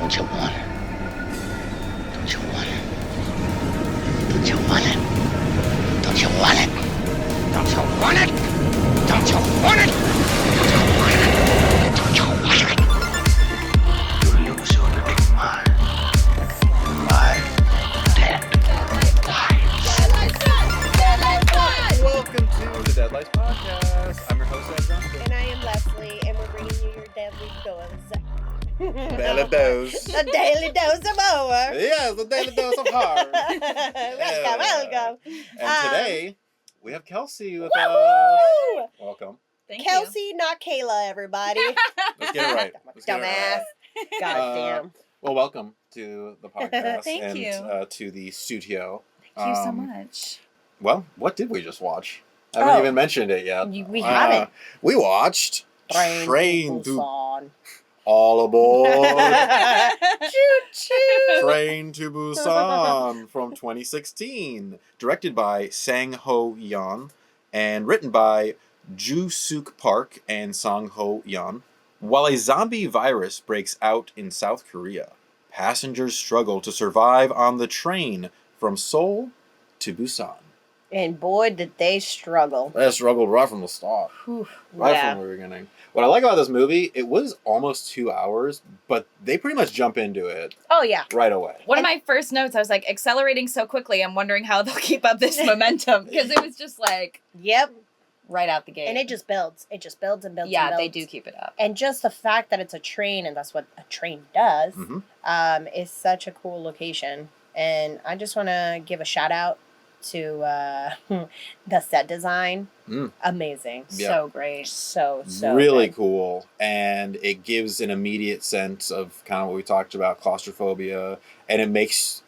Don't you want it? Don't you want it? Don't you want it? Don't you want it? Don't you want it? Don't you want it? Don't you want it? You lose your little mind. My Deadlights. Welcome to the Deadlights podcast. I'm your host, Ed Johnson. And I am Leslie, and we're bringing you your daily dose. Daily dose. A daily dose of horror. Yes, the daily dose of horror. Welcome. And today, we have Kelsey with us. Woo! Welcome. Thank Kelsey, not Kayla, everybody. Let's get it right. Dumbass. Goddamn. Well, welcome to the podcast. Thank and, you. To the studio. Thank you so much. Well, what did we just watch? I haven't even mentioned it yet. We haven't. We watched Train to Busan. All Aboard. Choo-choo. Train to Busan from 2016. Directed by Sang-ho Yeon and written by Joo-Suk Park and Sang-ho Yeon. While a zombie virus breaks out in South Korea, passengers struggle to survive on the train from Seoul to Busan. And boy, did they struggle. They struggled right from the start. Whew. Right Yeah. from the beginning. What I like about this movie, it was almost 2 hours, but they pretty much jump into it Oh, yeah. right away. One of my first notes, I was like, accelerating so quickly, I'm wondering how they'll keep up this momentum. Because it was just like, Yep. right out the gate. And it just builds. It just builds and builds yeah, and builds. they do keep it up. And just the fact that it's a train, and that's what a train does, Mhm. is such a cool location. And I just want to give a shout out to the set design. Mm. Amazing. Yeah. So great. So Really good. cool. And it gives an immediate sense of kind of what we talked about, claustrophobia. And it makes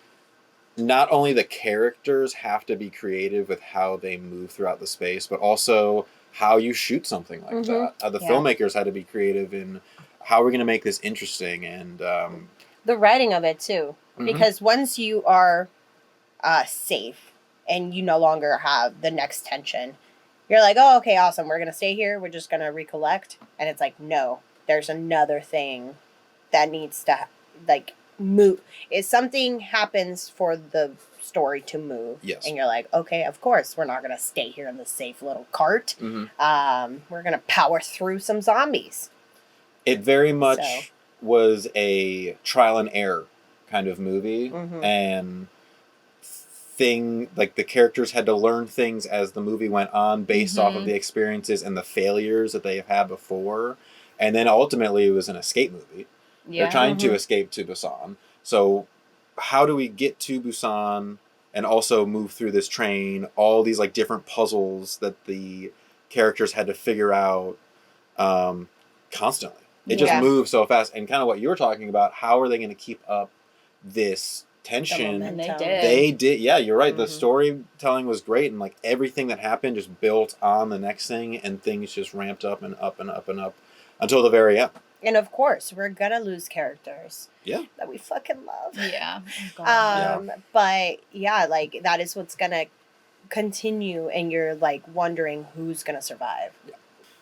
not only the characters have to be creative with how they move throughout the space, but also how you shoot something like Mhm. that. The Yeah. filmmakers had to be creative in how we're going to make this interesting. And The writing of it, too. Mhm. Because once you are safe and you no longer have the next tension, you're like, oh, okay, awesome. We're going to stay here. We're just going to recollect. And it's like, no, there's another thing that needs to, like, move. If something happens for the story to move, Yes. and you're like, okay, of course, we're not going to stay here in the safe little cart. Mhm. We're going to power through some zombies. It very much So. was a trial and error kind of movie. Mhm. And the characters had to learn things as the movie went on based off of the experiences and the failures that they have had before. And then ultimately it was an escape movie. Yeah. They're trying to Mhm. escape to Busan. So how do we get to Busan and also move through this train? All these like different puzzles that the characters had to figure out constantly. It just Yeah. moves so fast. And kind of what you were talking about, how are they going to keep up this tension? And they momentum. did. They did, yeah, you're right. The Mhm. storytelling was great, and like everything that happened just built on the next thing, and things just ramped up and up and up and up until the very end. And of course, we're going to lose characters. Yeah. That we fucking love. Yeah. Oh, God. But yeah, like that is what's gonna continue, and you're like wondering who's gonna survive.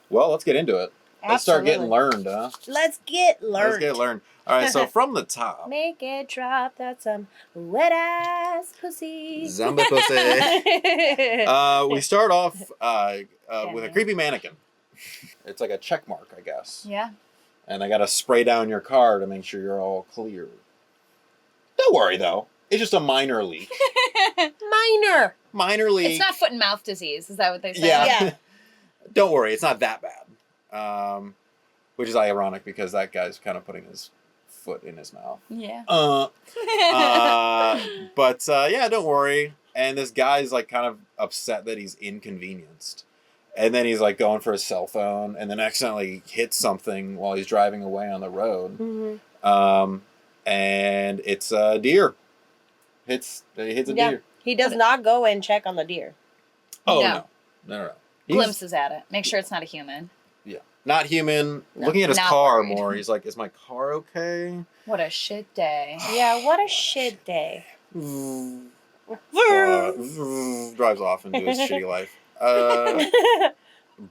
Well, let's get into it. Let's start getting Absolutely. learned, huh? Let's get learned. Let's get learned. All right, so from the top, Make it drop. That's some wet ass pussy. zombie pussy. We start off with a creepy mannequin. It's like a check mark, I guess. Yeah. And they got to spray down your car to make sure you're all clear. Don't worry, though. It's just a minor leak. Minor. Minor leak. It's not foot and mouth disease. Is that what they say? Yeah. Yeah. Don't worry, it's not that bad. Which is ironic because that guy's kind of putting his foot in his mouth. Yeah. But yeah, don't worry. And this guy's like kind of upset that he's inconvenienced. And then he's like going for his cell phone and then accidentally hits something while he's driving away on the road. Mm-hmm. And it's a deer. It hits a Yeah. deer. He does not go and check on the deer. Oh, No. no. Glimpses at it. Make sure it's not a human. Yeah. Not human. No. Looking at his Not car worried. more. He's like, is my car okay? What a shit day. Yeah, what a shit day. Drives off into his shitty life.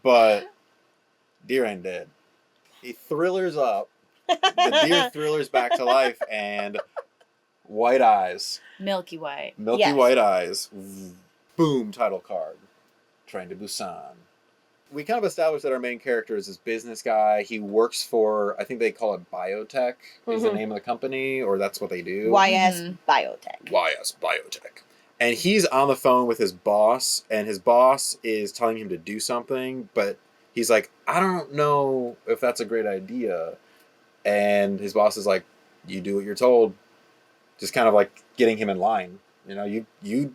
But deer ain't dead. He thrillers up the deer thriller's back to life, and white eyes. Milky white. Milky Yes. white eyes. Boom, title card. Train to Busan. We kind of established that our main character is this business guy. He works for, I think they call it Biotech, is the Mhm. name of the company, or that's what they do. YS Mhm. Biotech. YS Biotech. And he's on the phone with his boss, and his boss is telling him to do something, but he's like, I don't know if that's a great idea. And his boss is like, you do what you're told. Just kind of like getting him in line. You know,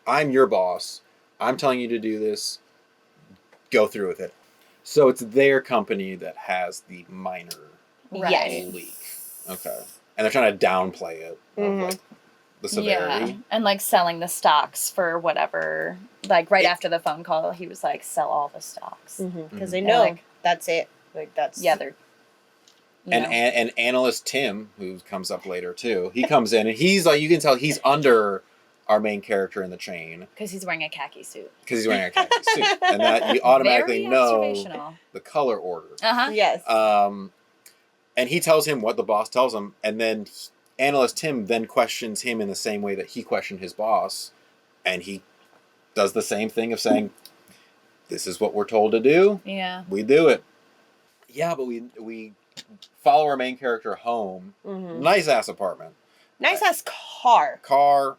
I'm your boss. I'm telling you to do this. Go through with it. So it's their company that has the minor Yes. leak. Okay. And they're trying to downplay it. Of Mhm. like the severity. Yeah. And like selling the stocks for whatever. Like right It- after the phone call, he was like, sell all the stocks. Because they Mhm. know Like- that's it. Like that's Yeah, they're. you know. And analyst Tim, who comes up later too, he comes in and he's like, you can tell he's under our main character in the chain Because he's wearing a khaki suit. because he's wearing a khaki suit, and that you automatically Very know observational. the color order. Uh-huh. yes. And he tells him what the boss tells him, and then analyst Tim then questions him in the same way that he questioned his boss, and he does the same thing of saying, "This is what we're told to do. Yeah. We do it." Yeah, but we follow our main character home. Mhm. Nice ass apartment, Nice ass car.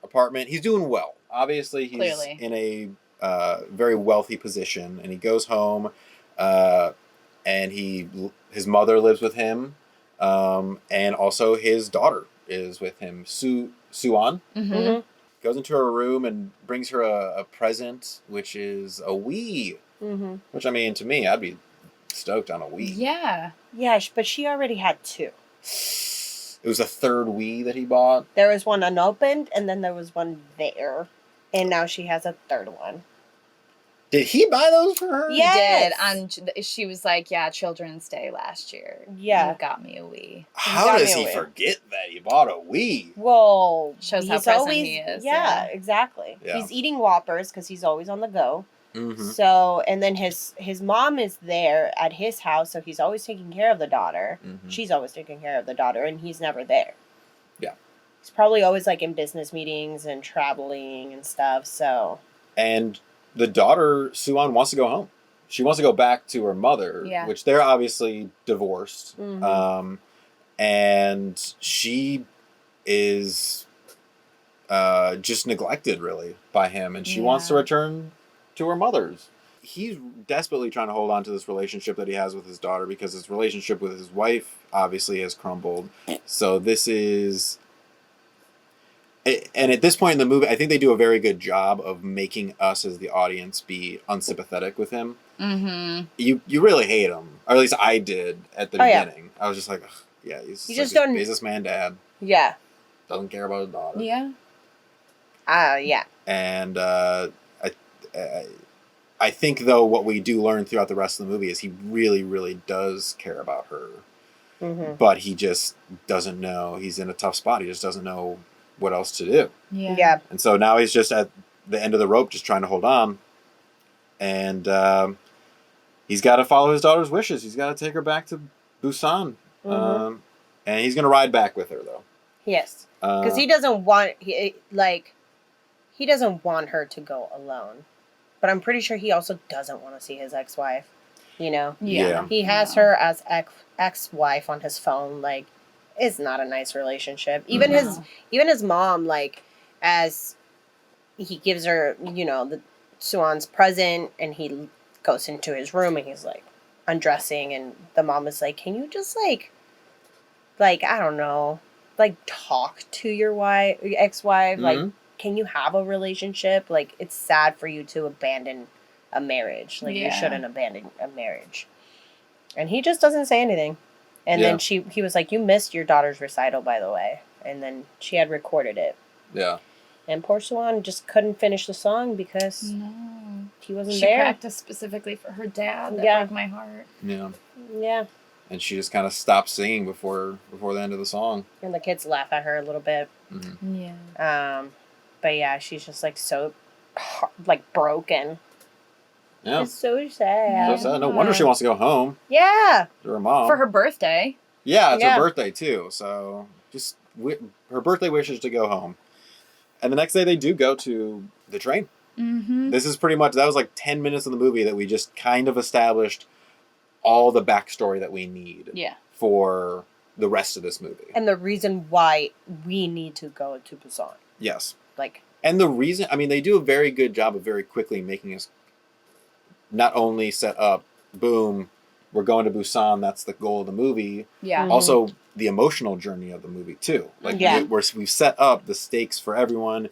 apartment. He's doing well. Obviously, he's Clearly. in a very wealthy position, and he goes home, and his mother lives with him, and also his daughter is with him. Suan Mm-hmm. Mhm. goes into her room and brings her a present, which is a Wii. Mhm. Which, I mean, to me, I'd be stoked on a Wii. Yeah. Yeah, but she already had two. It was a third Wii that he bought. There was one unopened, and then there was one there, and now she has a third one. Did he buy those for her? Yeah. Yes. Did. And she was like, yeah, Children's Day last year. Yeah. You got me a Wii. How got does me he a Wii. forget that he bought a Wii? Well, Shows how he's present always, he is, Yeah, yeah. exactly. Yeah. He's eating Whoppers because he's always on the go. Mm-hmm. So, and then his mom is there at his house, so he's always taking care of the daughter. Mhm. She's always taking care of the daughter, and he's never there. Yeah. He's probably always like in business meetings and traveling and stuff. So, And the daughter, Suan, wants to go home. She wants to go back to her mother, Yeah. which they're obviously divorced. Mhm. And she is just neglected, really, by him. And she wants to Yeah. return to her mother's. He's desperately trying to hold on to this relationship that he has with his daughter because his relationship with his wife obviously has crumbled. So this is... And at this point in the movie, I think they do a very good job of making us as the audience be unsympathetic with him. Mm-hmm. You really hate him, or at least I did at the Oh, yeah. beginning. I was just like, ugh, yeah, he's You like just this don't- businessman dad, yeah. doesn't care about his daughter, Yeah. Yeah. and I think though what we do learn throughout the rest of the movie is he really, really does care about her, Mm-hmm. but he just doesn't know. He's in a tough spot. He just doesn't know what else to do. Yeah. Yeah. And so now he's just at the end of the rope, just trying to hold on. And he's got to follow his daughter's wishes. He's got to take her back to Busan. Mhm. And he's going to ride back with her, though. Yes. Because he doesn't want he doesn't want her to go alone. But I'm pretty sure he also doesn't want to see his ex-wife. You know, Yeah. he has her as ex-wife on his phone. Like, it's not a nice relationship. Even his mom, like, as he gives her, you know, the Suan's present, and he goes into his room and he's like undressing, and the mom is like, "Can you just like I don't know, like talk to your ex-wife? Like, Mhm. can you have a relationship? Like, it's sad for you to abandon a marriage. Like, you Yeah. shouldn't abandon a marriage." And he just doesn't say anything. And Yeah. then he was like, "You missed your daughter's recital, by the way." And then she had recorded it. Yeah. And poor Swan just couldn't finish the song because No. he wasn't She there. practiced specifically for her dad. That Yeah. broke my heart. Yeah. Yeah. And she just kind of stopped singing before the end of the song. And the kids laugh at her a little bit. Mhm. Yeah. But yeah, she's just like so, like, broken. Yeah. It's so sad. So sad. No wonder she wants to go home Yeah. to her mom. For her birthday. Yeah, it's Yeah. her birthday too. So just her birthday wishes to go home. And the next day they do go to the train. Mm-hmm. This is pretty much, that was like 10 minutes of the movie that we just kind of established all the backstory that we need Yeah. for the rest of this movie. And the reason why we need to go to Busan. Yes. Like, And the reason, I mean, they do a very good job of very quickly making us not only set up, boom, we're going to Busan, that's the goal of the movie. Yeah. Mhm. Also, the emotional journey of the movie, too. Like, Yeah. we've set up the stakes for everyone.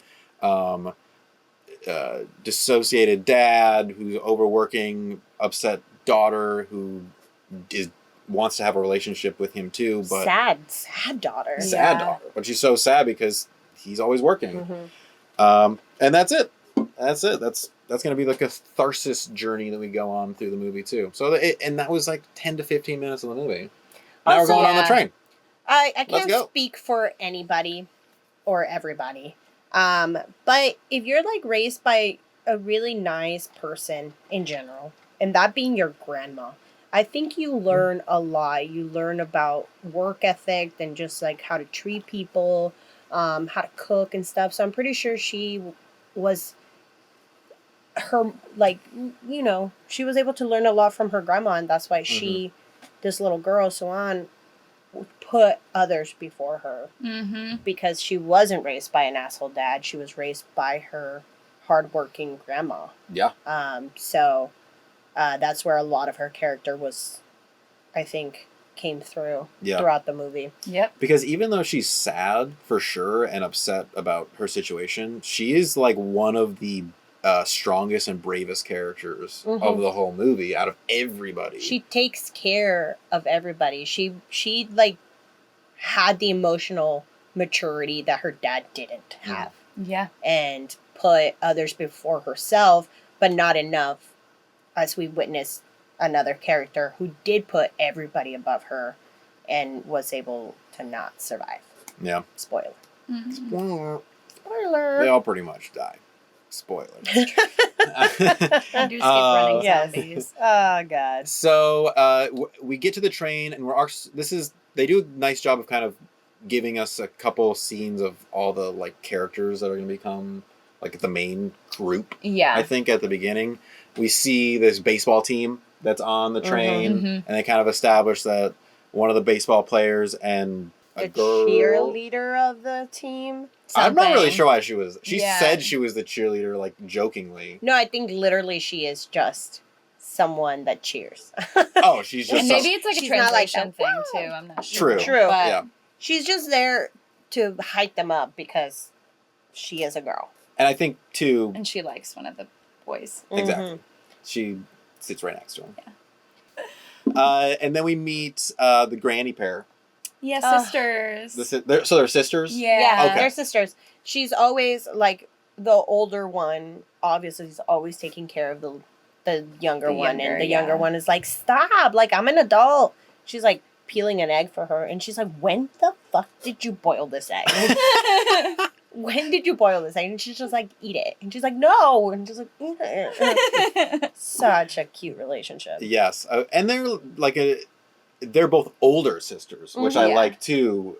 Dissociated dad who's overworking, upset daughter who wants to have a relationship with him, too. But sad daughter. sad Yeah. daughter. But she's so sad because he's always working. Mhm. And that's it. That's it. That's going to be like a catharsis journey that we go on through the movie too. So and that was like 10 to 15 minutes of the movie. Now we're Also- going on the Yeah. train. I Let's can't go. speak for anybody or everybody. But if you're like raised by a really nice person in general, and that being your grandma, I think you learn a lot. You learn about work ethic and just like how to treat people, how to cook and stuff. So I'm pretty sure she was her, like, you know, she was able to learn a lot from her grandma, and that's why she, this little girl, Soan, put others before her. Mm-hmm. Because she wasn't raised by an asshole dad. She was raised by her hardworking grandma. Yeah. So that's where a lot of her character was, I think, came through Yeah. throughout the movie. Yep. Because even though she's sad for sure and upset about her situation, she is like one of the strongest and bravest characters of Mhm. the whole movie out of everybody. She takes care of everybody. She like had the emotional maturity that her dad didn't have, Yeah. and put others before herself, but not enough, as we witnessed another character who did put everybody above her and was able to not survive. Yeah. Spoiler. Mm-hmm. Well, Spoiler. they all pretty much die. Spoiler. I do skip running Yes. zombies. Oh God. So we get to the train, and they do a nice job of kind of giving us a couple scenes of all the like characters that are going to become like the main group. Yeah. I think at the beginning we see this baseball team that's on the train, Mhm. and they kind of establish that one of the baseball players and a The girl. cheerleader of the team. I'm not really Something. sure why she was. She Yeah. said she was the cheerleader, like jokingly. No, I think literally she is just someone that cheers. Oh, she's just And maybe it's like a She's not like translation that. thing too. I'm not sure. True. True. But, Yeah. She's just there to hype them up because she is a girl. And I think too, And she likes one of the boys. exactly. She sits right next to him. Yeah. And then we meet the granny pair. Yeah, Ugh. sisters. So they're sisters? Yeah. Yeah, Okay. they're sisters. She's always like the older one. Obviously, is always taking care of the younger The one, younger, and the younger yeah. one is like, "Stop! Like I'm an adult." She's like peeling an egg for her, and she's like, "When the fuck did you boil this egg? When did you boil this egg?" And she's just like, "Eat it," and she's like, "No," and just like, "Eat it." Such a cute relationship. Yes. And they're like they're both older sisters, which I Yeah. like too,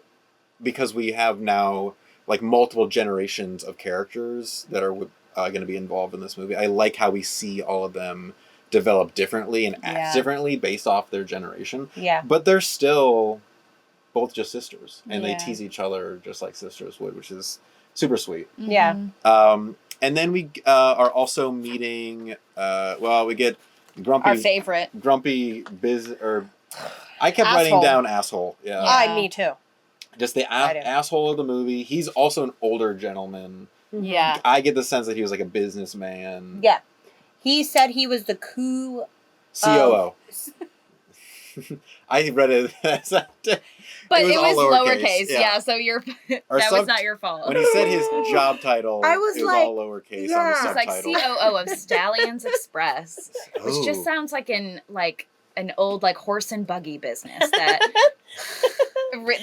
because we have now like multiple generations of characters that are going to be involved in this movie. I like how we see all of them develop differently and act Yeah. differently based off their generation. Yeah. But they're still both just sisters, and they Yeah. tease each other just like sisters would, which is super sweet. Yeah. Mhm. And then we are also meeting. We get Our favorite. grumpy I kept writing Asshole. down asshole. Yeah, Yeah. Me too. just the I do. asshole of the movie. He's also an older gentleman. Yeah. I get the sense that he was like a businessman. Yeah. He said he was the coup. COO. I read it as But was it was all lowercase. yeah. Yeah. So Or that sub- was not your fault. when he said his job title, I was it was like, all lowercase yeah. on the It's like subtitle. COO of Stallions Express, which Ooh. just sounds like an old like horse and buggy business that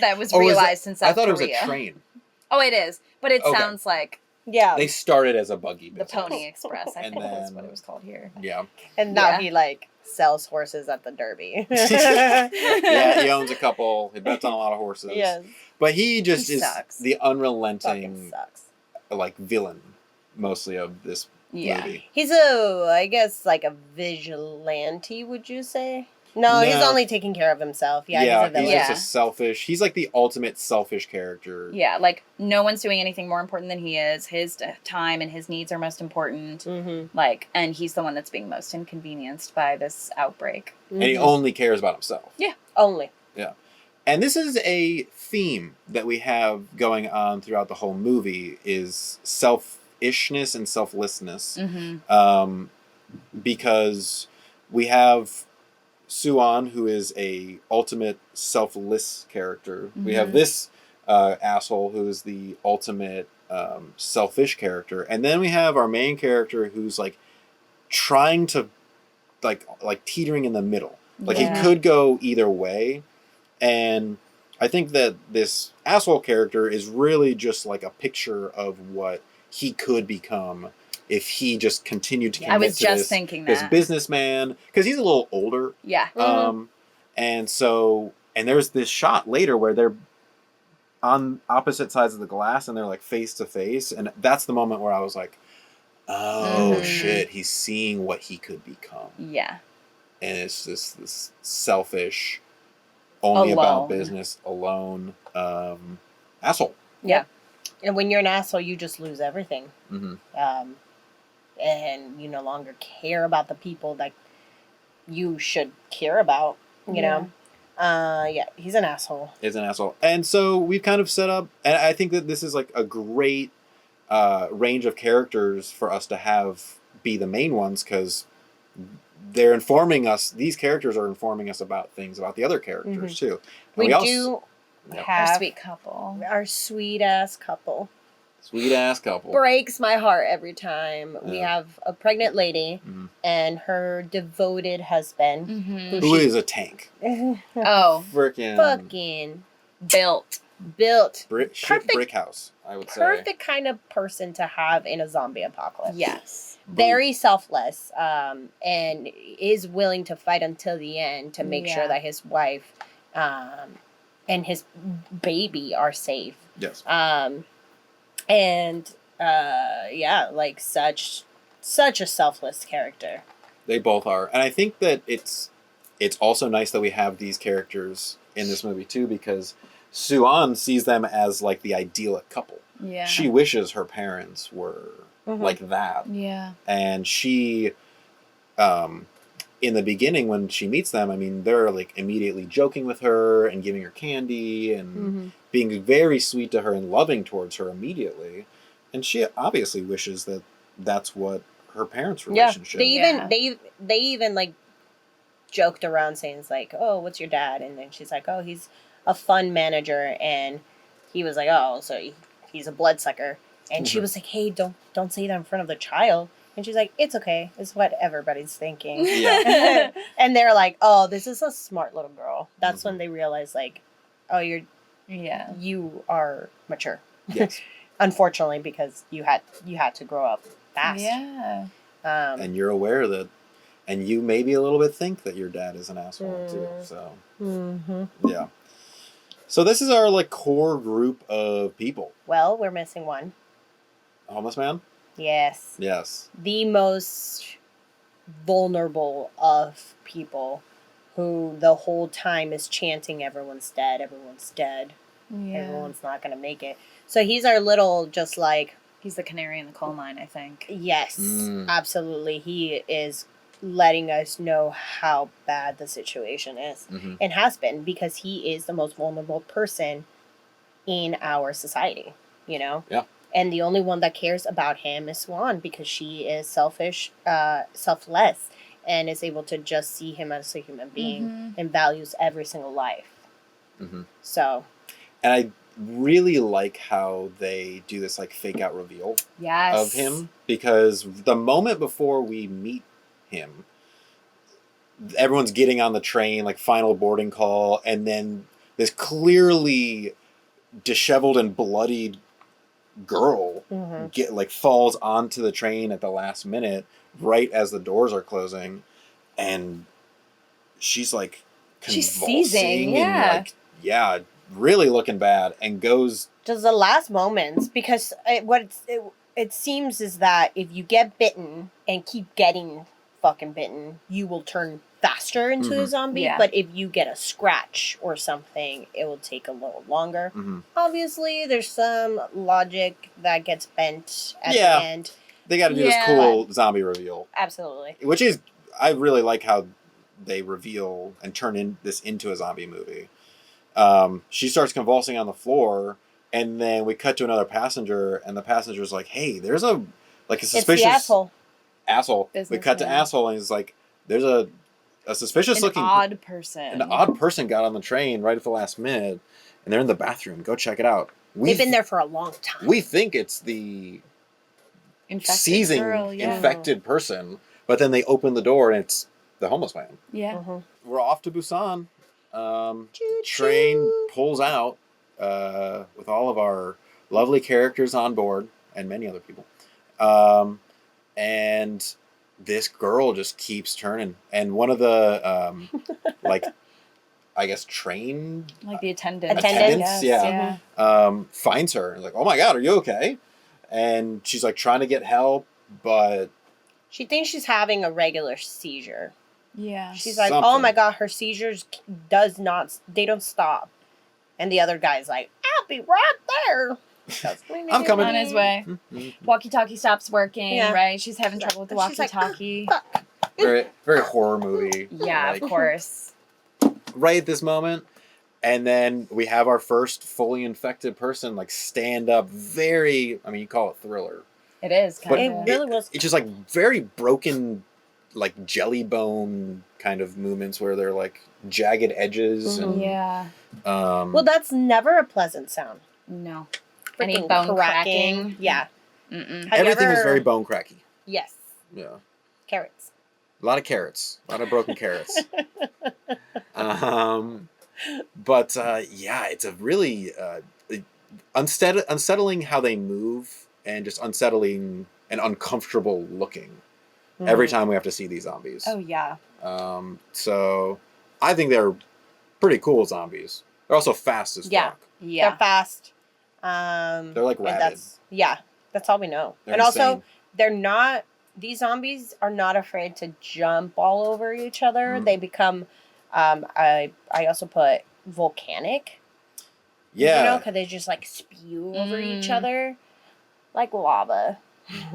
that was Oh, is realized in South I thought Korea. it was a train. Oh, it is, but it Okay. sounds like Yeah. They started as a buggy the business. Pony Express. I And think that's then- what it was called here. Yeah. And now Yeah. he like sells horses at the Derby. Yeah, he owns a couple. He bets on a lot of horses. Yes. But he just He is sucks. the Fucking unrelenting, sucks. like, villain, mostly, of this movie. He's I guess, like a vigilante, would you say? No, he's No. only taking care of himself. Yeah, he's a villain. just a selfish. He's like the ultimate selfish character. Yeah, like no one's doing anything more important than he is. His time and his needs are most important. Mm-hmm. Like, and he's the one that's being most inconvenienced by this outbreak. And he only cares about himself. Yeah. Only. Yeah. And this is a theme that we have going on throughout the whole movie is selfishness and selflessness. Mm-hmm. Because we have Suan, who is a ultimate selfless character. We have this asshole who is the ultimate selfish character, and then we have our main character who's like trying to like teetering in the middle. Like he could go either way, and I think that this asshole character is really just like a picture of what he could become if he just continued to commit I was to just this, thinking this that. businessman, because he's a little older. Yeah. And so, and there's this shot later where they're on opposite sides of the glass and they're like face to face. And that's the moment where I was like, oh shit, he's seeing what he could become. Yeah. And it's just this selfish, only about business, alone asshole. Yeah. And when you're an asshole, you just lose everything. And you no longer care about the people that you should care about, you know? Yeah, he's an asshole. Is an asshole. And so we've kind of set up, and I think that this is like a great range of characters for us to have be the main ones, because they're informing us, these characters are informing us about things about the other characters too. And We also, do Yep. have Our sweet couple. our sweet ass couple. Sweet ass couple. Breaks my heart every time. We Yeah. have a pregnant lady Mhm. and her devoted husband. Who is a tank. Oh, Freaking Fucking built. built. shit brick house, I would say. Perfect kind of person to have in a zombie apocalypse. Yes. Very selfless, and is willing to fight until the end to make sure that his wife and his baby are safe. Yes. And yeah, like such a selfless character. They both are. And I think that it's also nice that we have these characters in this movie too, because Suan sees them as like the idyllic couple. Yeah. She wishes her parents were like that. Yeah. And she in the beginning when she meets them, I mean, they're like immediately joking with her and giving her candy and being very sweet to her and loving towards her immediately. And she obviously wishes that that's what her parents' relationship. Yeah, they even like joked around saying it's like, oh, what's your dad? And then she's like, oh, he's a fund manager, and he was like, oh, so he's a bloodsucker. And she was like, hey, don't say that in front of the child. And she's like, it's okay. It's what everybody's thinking. Yeah. And they're like, oh, this is a smart little girl. That's when they realize, like, oh, you are mature. Yes. Unfortunately, because you had to grow up fast. Yeah. And you're aware that, and you maybe a little bit think that your dad is an asshole too. So yeah. So this is our like core group of people. Well, we're missing one. Homeless man? Yes. Yes. The most vulnerable of people who the whole time is chanting everyone's dead, everyone's not going to make it. So he's our little just like... He's the canary in the coal mine, I think. Yes, absolutely. He is letting us know how bad the situation is and has been, because he is the most vulnerable person in our society, you know? Yeah. And the only one that cares about him is Swan, because she is selfish, selfless, and is able to just see him as a human being and values every single life. So. And I really like how they do this like fake out reveal of him, because the moment before we meet him, everyone's getting on the train, like final boarding call, and then this clearly disheveled and bloodied girl falls onto the train at the last minute, right as the doors are closing, and she's like She's convulsing seizing, and like really looking bad, and goes Just the last moments, because it seems is that if you get bitten and keep getting fucking bitten, you will turn faster into a Mhm. zombie. Yeah. But if you get a scratch or something, it will take a little longer. mhm. Obviously, there's some logic that gets bent at Yeah. the end. They got to do this Yeah. cool zombie reveal, Absolutely. which is I really like how they reveal and turn this into a zombie movie. She starts convulsing on the floor, and then we cut to another passenger, and the passenger's like, "Hey, there's a suspicious It's the asshole. We cut to Businessman. asshole, and he's like, "There's a suspicious An looking odd person. an odd person got on the train right at the last minute, and they're in the bathroom. Go check it out." They've been there for a long time. We think it's the Infected seizing girl, yeah. infected person, but then they open the door and it's the homeless man. Yeah. Mhm. We're off to Busan. Choo-choo. Train pulls out with all of our lovely characters on board and many other people. And this girl just keeps turning. And one of the, like, I guess, train Like the attendant. Attendants, yeah. Finds her and is like, "Oh my God, are you okay?" And she's like trying to get help, but She thinks she's having a regular seizure. Yeah. She's like, Something. "Oh my God, her seizures they don't stop." And the other guy's like, "I'll be right there." I'm coming. On his way. Mhm. Walkie-talkie stops working, Yeah. right? She's having trouble with the She's like, walkie-talkie. "Ah, Very horror movie. Yeah, Like, of course. right at this moment. And then we have our first fully infected person like stand up you call it thriller. It is But kind It of. really was. It's just like very broken, like jelly bone kind of movements where they're like jagged edges. And, Yeah. Well, that's never a pleasant sound. No. Any Freaking bone cracking? Yeah. Mm-mm. Have you everything was ever- very bone cracky. Yes. Yeah. Carrots. A lot of carrots. A lot of broken carrots. But yeah, it's a really unsettling how they move and just unsettling and uncomfortable looking every time we have to see these zombies. Oh, yeah. So I think they're pretty cool zombies. They're also fast as Yeah. fuck. Yeah. They're fast. They're like and rabid. that's all we know. They're and also, insane. they're not. These zombies are not afraid to jump all over each other. Mhm. They become. I also put volcanic. Yeah. You know, because they just like spew over each Mm. other, like lava.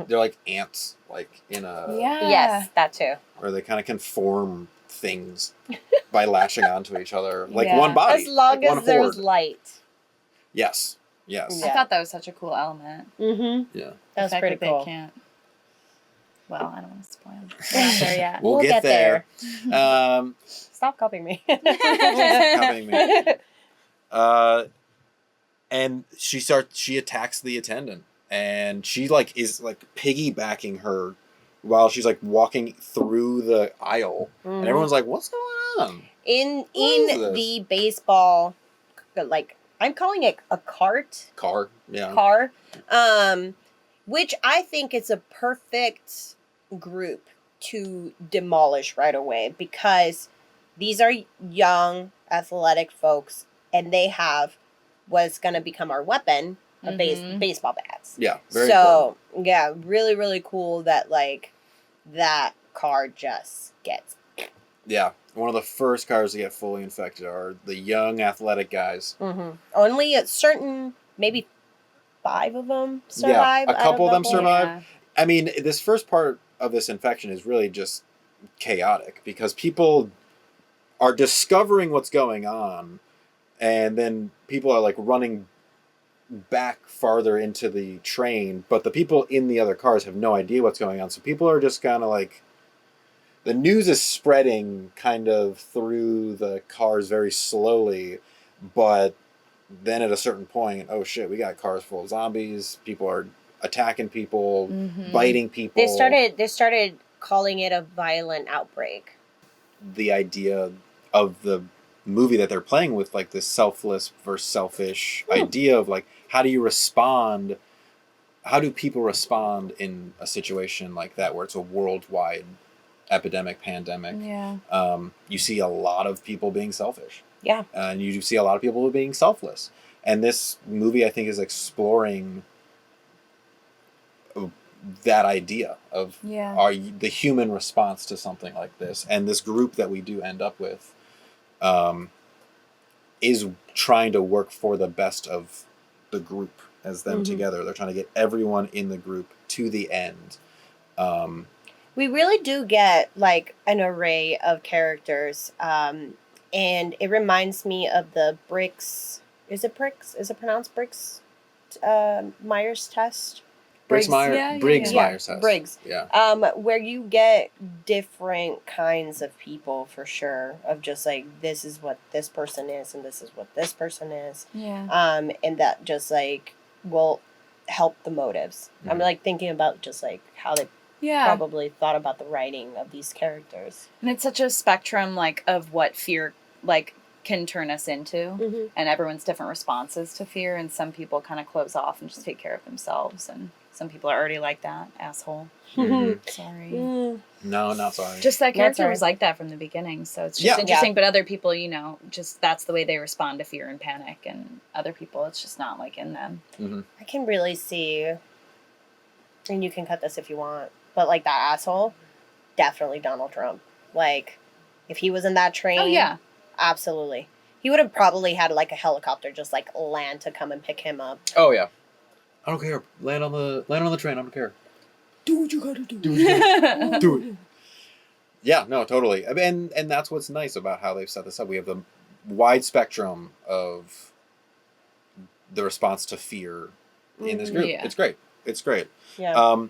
They're like ants, like in a Yeah. Yes, that too. where they kind of can form things by lashing onto each other, like Yeah. one body, As long like one as there's horde. light. Yes. Yes. Yeah. I thought that was such a cool element. Mm-hmm. Yeah. That was The fact pretty that cool. They can't. Well, I don't want to spoil it. We're not there yet. We'll get there. Stop copying me. Copying me. And she attacks the attendant, and she like is like piggybacking her while she's like walking through the aisle, and everyone's like, "What's going on?" in What is this? the baseball, like I'm calling it a cart Car, yeah, car, which I think is a perfect group to demolish right away, because these are young athletic folks and they have what's going to become our weapon, a baseball bats. yeah, very So yeah, really really cool that like that car just gets. yeah. One of the first cars to get fully infected are the young athletic guys. Only a certain, maybe 5 of them survive. Yeah, a couple of them survive. survive. I mean, this first part of this infection is really just chaotic because people are discovering what's going on, and then people are like running back farther into the train, but the people in the other cars have no idea what's going on. So people are just kind of like, the news is spreading kind of through the cars very slowly, but then at a certain point, oh shit, we got cars full of zombies. People are attacking people, biting people. They started calling it a violent outbreak. The idea of the movie that they're playing with, like this selfless versus selfish idea of like, how do you respond? How do people respond in a situation like that where it's a worldwide epidemic, pandemic. Yeah. You see a lot of people being selfish. Yeah. And you see a lot of people being selfless. And this movie, I think, is exploring that idea of the human response to something like this. And this group that we do end up with is trying to work for the best of the group as them together. They're trying to get everyone in the group to the end. We really do get like an array of characters. And it reminds me of the Briggs. Is it Briggs? Is it pronounced Briggs? Myers test? Briggs Myers test. Briggs. Yeah. Where you get different kinds of people for sure, of just like, this is what this person is and this is what this person is. Yeah. And that just like will help the motives. I'm like thinking about just like how they probably thought about the writing of these characters. And it's such a spectrum like of what fear like can turn us into, and everyone's different responses to fear, and some people kind of close off and just take care of themselves, and some people are already like that asshole. Sorry. No, not sorry. Just that character was like that from the beginning, so it's just interesting. But other people, you know, just that's the way they respond to fear and panic, and other people, it's just not like in them. I can really see, and you can cut this if you want, but like that asshole, definitely Donald Trump. Like, if he was in that train, oh yeah, absolutely, he would have probably had like a helicopter just like land to come and pick him up. Oh yeah, I don't care. Land on the train. I don't care. Do what you gotta do. Do what you gotta do. Do it. Yeah, no, totally. I mean, and that's what's nice about how they've set this up. We have the wide spectrum of the response to fear in this group. Yeah. It's great. It's great. Yeah.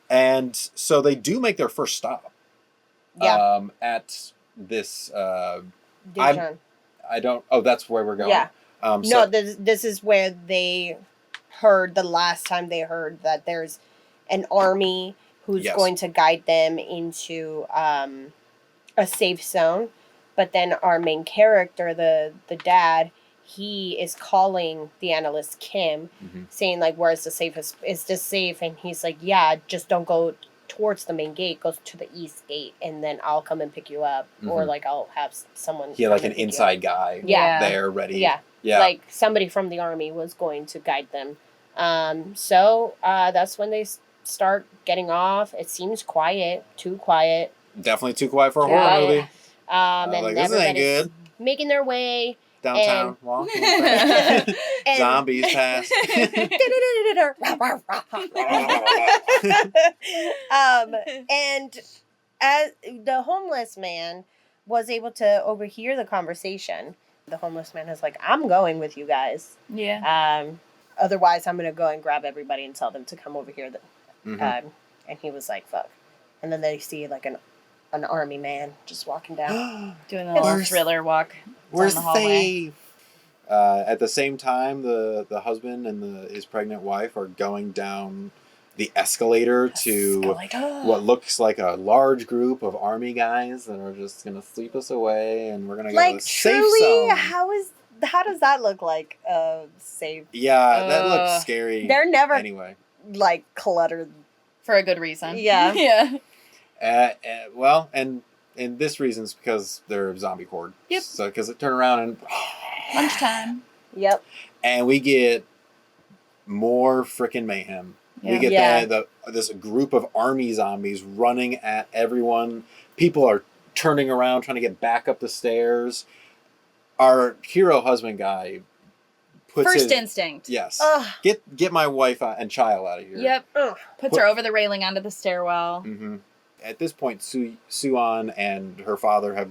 And so they do make their first stop. Yeah. At this. Busan. I don't. Oh, that's where we're going. Yeah. So, No, this is where they heard the last time they heard that there's an army who's going to guide them into a safe zone. But then our main character, the dad, he is calling the analyst Kim, saying like, "Where's the safest? Is this safe?" And he's like, "Yeah, just don't go towards the main gate. Go to the east gate, and then I'll come and pick you up, or like I'll have someone." He had like an inside guy. There ready. Yeah. Like somebody from the army was going to guide them. So that's when they start getting off. It seems quiet, too quiet. Definitely too quiet for a horror movie. And like, this ain't good. Making their way downtown, walking, zombies pass. And as the homeless man was able to overhear the conversation, the homeless man is like, "I'm going with you guys. Yeah. Otherwise, I'm gonna go and grab everybody and tell them to come over here." And he was like, "Fuck." And then they see like an army man just walking down, doing the little thriller walk. We're safe. At the same time, the husband and his pregnant wife are going down the escalator to what looks like a large group of army guys that are just gonna sweep us away, and we're gonna go to the safe zone. How does that look like safe? Yeah, that looks scary. They're never anyway like cluttered for a good reason. Yeah. Yeah. Well, and this reason's because they're zombie horde. Yep. So because it turn around and lunchtime. Yep. And we get more freaking mayhem. Yeah. We get this group of army zombies running at everyone. People are turning around, trying to get back up the stairs. Our hero husband guy puts First instinct. Yes. Get my wife and child out of here. Yep. Puts her over the railing onto the stairwell. At this point, Suan and her father have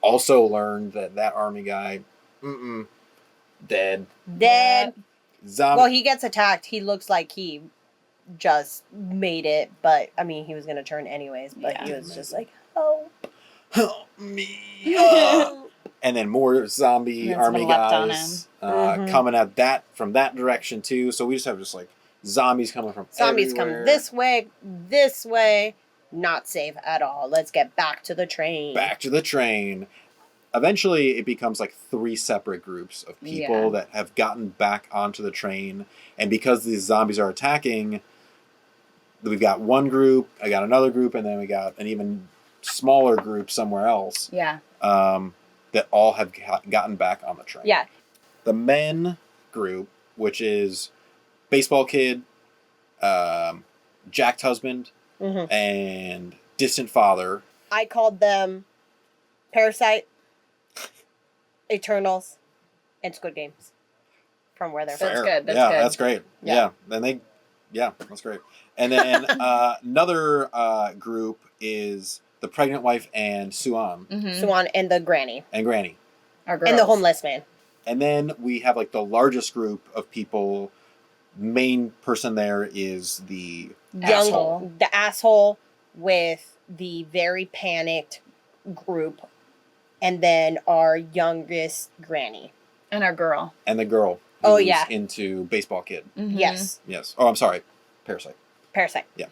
also learned that army guy, dead. Zombie. Well, he gets attacked. He looks like he just made it, but I mean, he was gonna turn anyways. But he was just like, help me. And then more zombie army guys coming at from that direction too. So we just have like zombies coming from zombies everywhere. Come this way. Not safe at all. Let's get back to the train. Back to the train. Eventually, it becomes like 3 separate groups of people that have gotten back onto the train. And because these zombies are attacking, we've got one group, I got another group, and then we got an even smaller group somewhere else. Yeah. That all have gotten back on the train. Yeah. The men group, which is baseball kid, jacked husband, and distant father. I called them Parasite, Eternals, and Squid Games. From where they're That's from. good. That's yeah, good. that's great. Yeah. That's great. And then another group is the pregnant wife and Suan Suan and the granny. and Granny. Our girls. And the homeless man. And then we have like the largest group of people. Main person there is the asshole. The asshole with the very panicked group. And then our youngest granny. And our girl. And the girl who's into baseball kid. Mm-hmm. Yes. Yes. Oh, I'm sorry. Parasite. Yeah.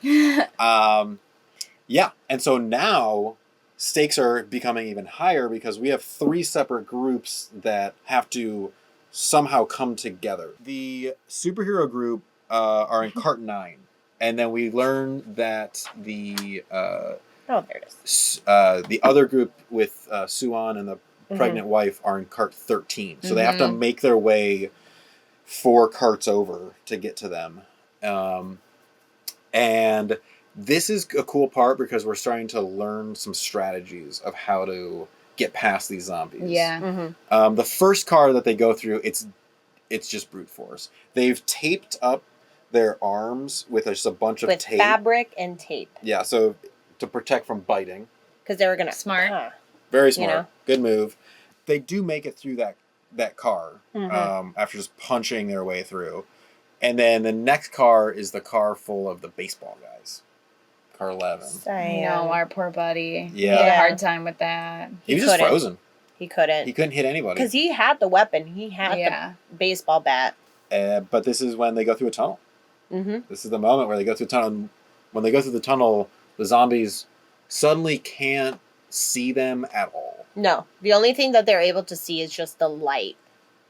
Yeah. And so now stakes are becoming even higher because we have 3 separate groups that have to somehow come together. The superhero group are in cart 9. And then we learn that the Oh, there it is. the other group with Suan and the pregnant wife are in cart 13. So they have to make their way 4 carts over to get to them. And this is a cool part because we're starting to learn some strategies of how to get past these zombies. Yeah. The first car that they go through, it's just brute force. They've taped up their arms with just a bunch of tape. Fabric and tape. Yeah, so to protect from biting. Because they were going to... Smart. Very smart. You know? Good move. They do make it through that car after just punching their way through. And then the next car is the car full of the baseball guys. Car 11. No, our poor buddy. Yeah. He had a hard time with that. He was just couldn't. frozen. He couldn't. He couldn't hit anybody. Because he had the weapon. He had the baseball bat. But this is when they go through a tunnel. Mm-hmm. This is the moment where they go through the tunnel. And when they go through the tunnel, the zombies suddenly can't see them at all. No. The only thing that they're able to see is just the light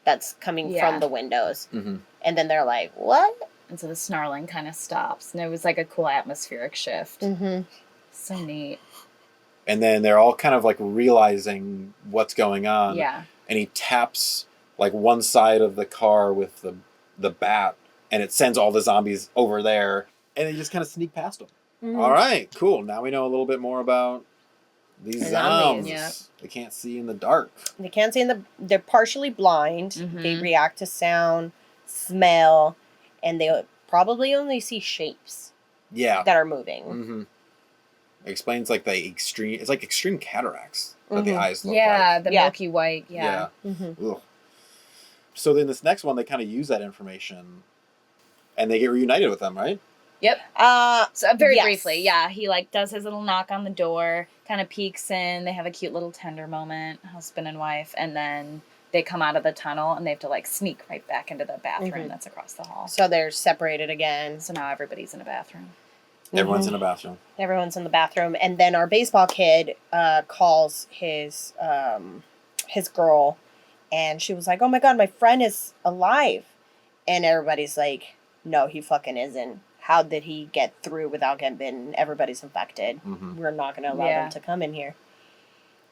that's coming from the windows. Mm-hmm. And then they're like, what? And so the snarling kind of stops. And it was like a cool atmospheric shift. Mm-hmm. So neat. And then they're all kind of like realizing what's going on. Yeah. And he taps like one side of the car with the bat, and it sends all the zombies over there, and they just kind of sneak past them. Mm-hmm. All right, cool. Now we know a little bit more about these zombies. Yeah. They can't see in the dark. They can't see they're partially blind. Mm-hmm. They react to sound, smell, and they probably only see shapes Yeah. that are moving. Mm-hmm. It explains like it's like extreme cataracts that the eyes look Yeah, like. the milky white. Yeah. Mm-hmm. Ugh. So then this next one, they kind of use that information, and they get reunited with them, right? Yep. So very yes. briefly, yeah, he like does his little knock on the door, kind of peeks in. They have a cute little tender moment, husband and wife, and then they come out of the tunnel and they have to like sneak right back into the bathroom that's across the hall. So they're separated again. So now everybody's in a bathroom. Everyone's in a bathroom. Everyone's in the bathroom, and then our baseball kid calls his girl, and she was like, "Oh my god, my friend is alive," and everybody's like, "No, he fucking isn't. How did he get through without getting bitten? Everybody's infected. We're not going to allow them to come in here."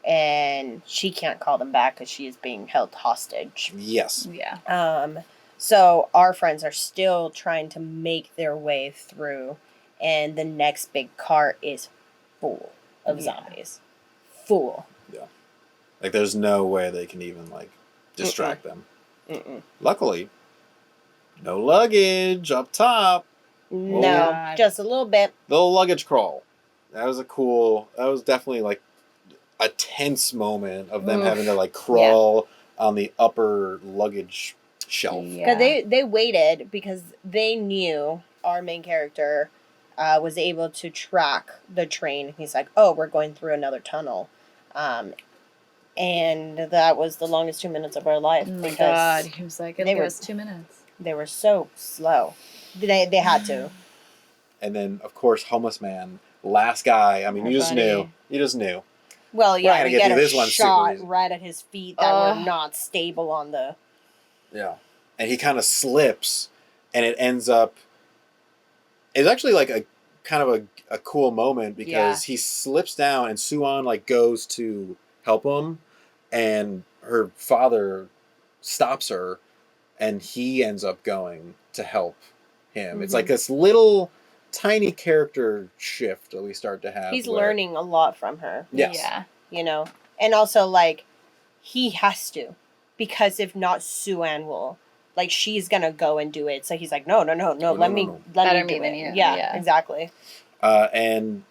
And she can't call them back because she is being held hostage. Yes. Yeah. So our friends are still trying to make their way through, and the next big cart is full of zombies. Full. Yeah. Like there's no way they can even like distract them. Luckily, no luggage up top. No, God. just a little bit. The luggage crawl. That was definitely like a tense moment of them having to like crawl on the upper luggage shelf. Because they waited because they knew our main character was able to track the train. He's like, "Oh, we're going through another tunnel." And that was the longest 2 minutes of our life. Oh my because god. He was like, it was 2 minutes. They were so slow. They had to. And then, of course, homeless man, last guy. I mean, Our you just buddy. knew. You just knew. Well, not yeah, gonna we get get through a this one super shot easy. right at his feet that were not stable on the... Yeah. And he kind of slips, and it ends up... It's actually like kind of a cool moment because he slips down and Suan like goes to help him, and her father stops her, and he ends up going to help him. It's like this little tiny character shift that we start to have. He's learning a lot from her. Yes. Yeah. You know, and also like he has to, because if not, Suan will. Like, she's gonna go and do it. So he's like, no. Let me Better do me it. than you. Yeah, Yeah. exactly. And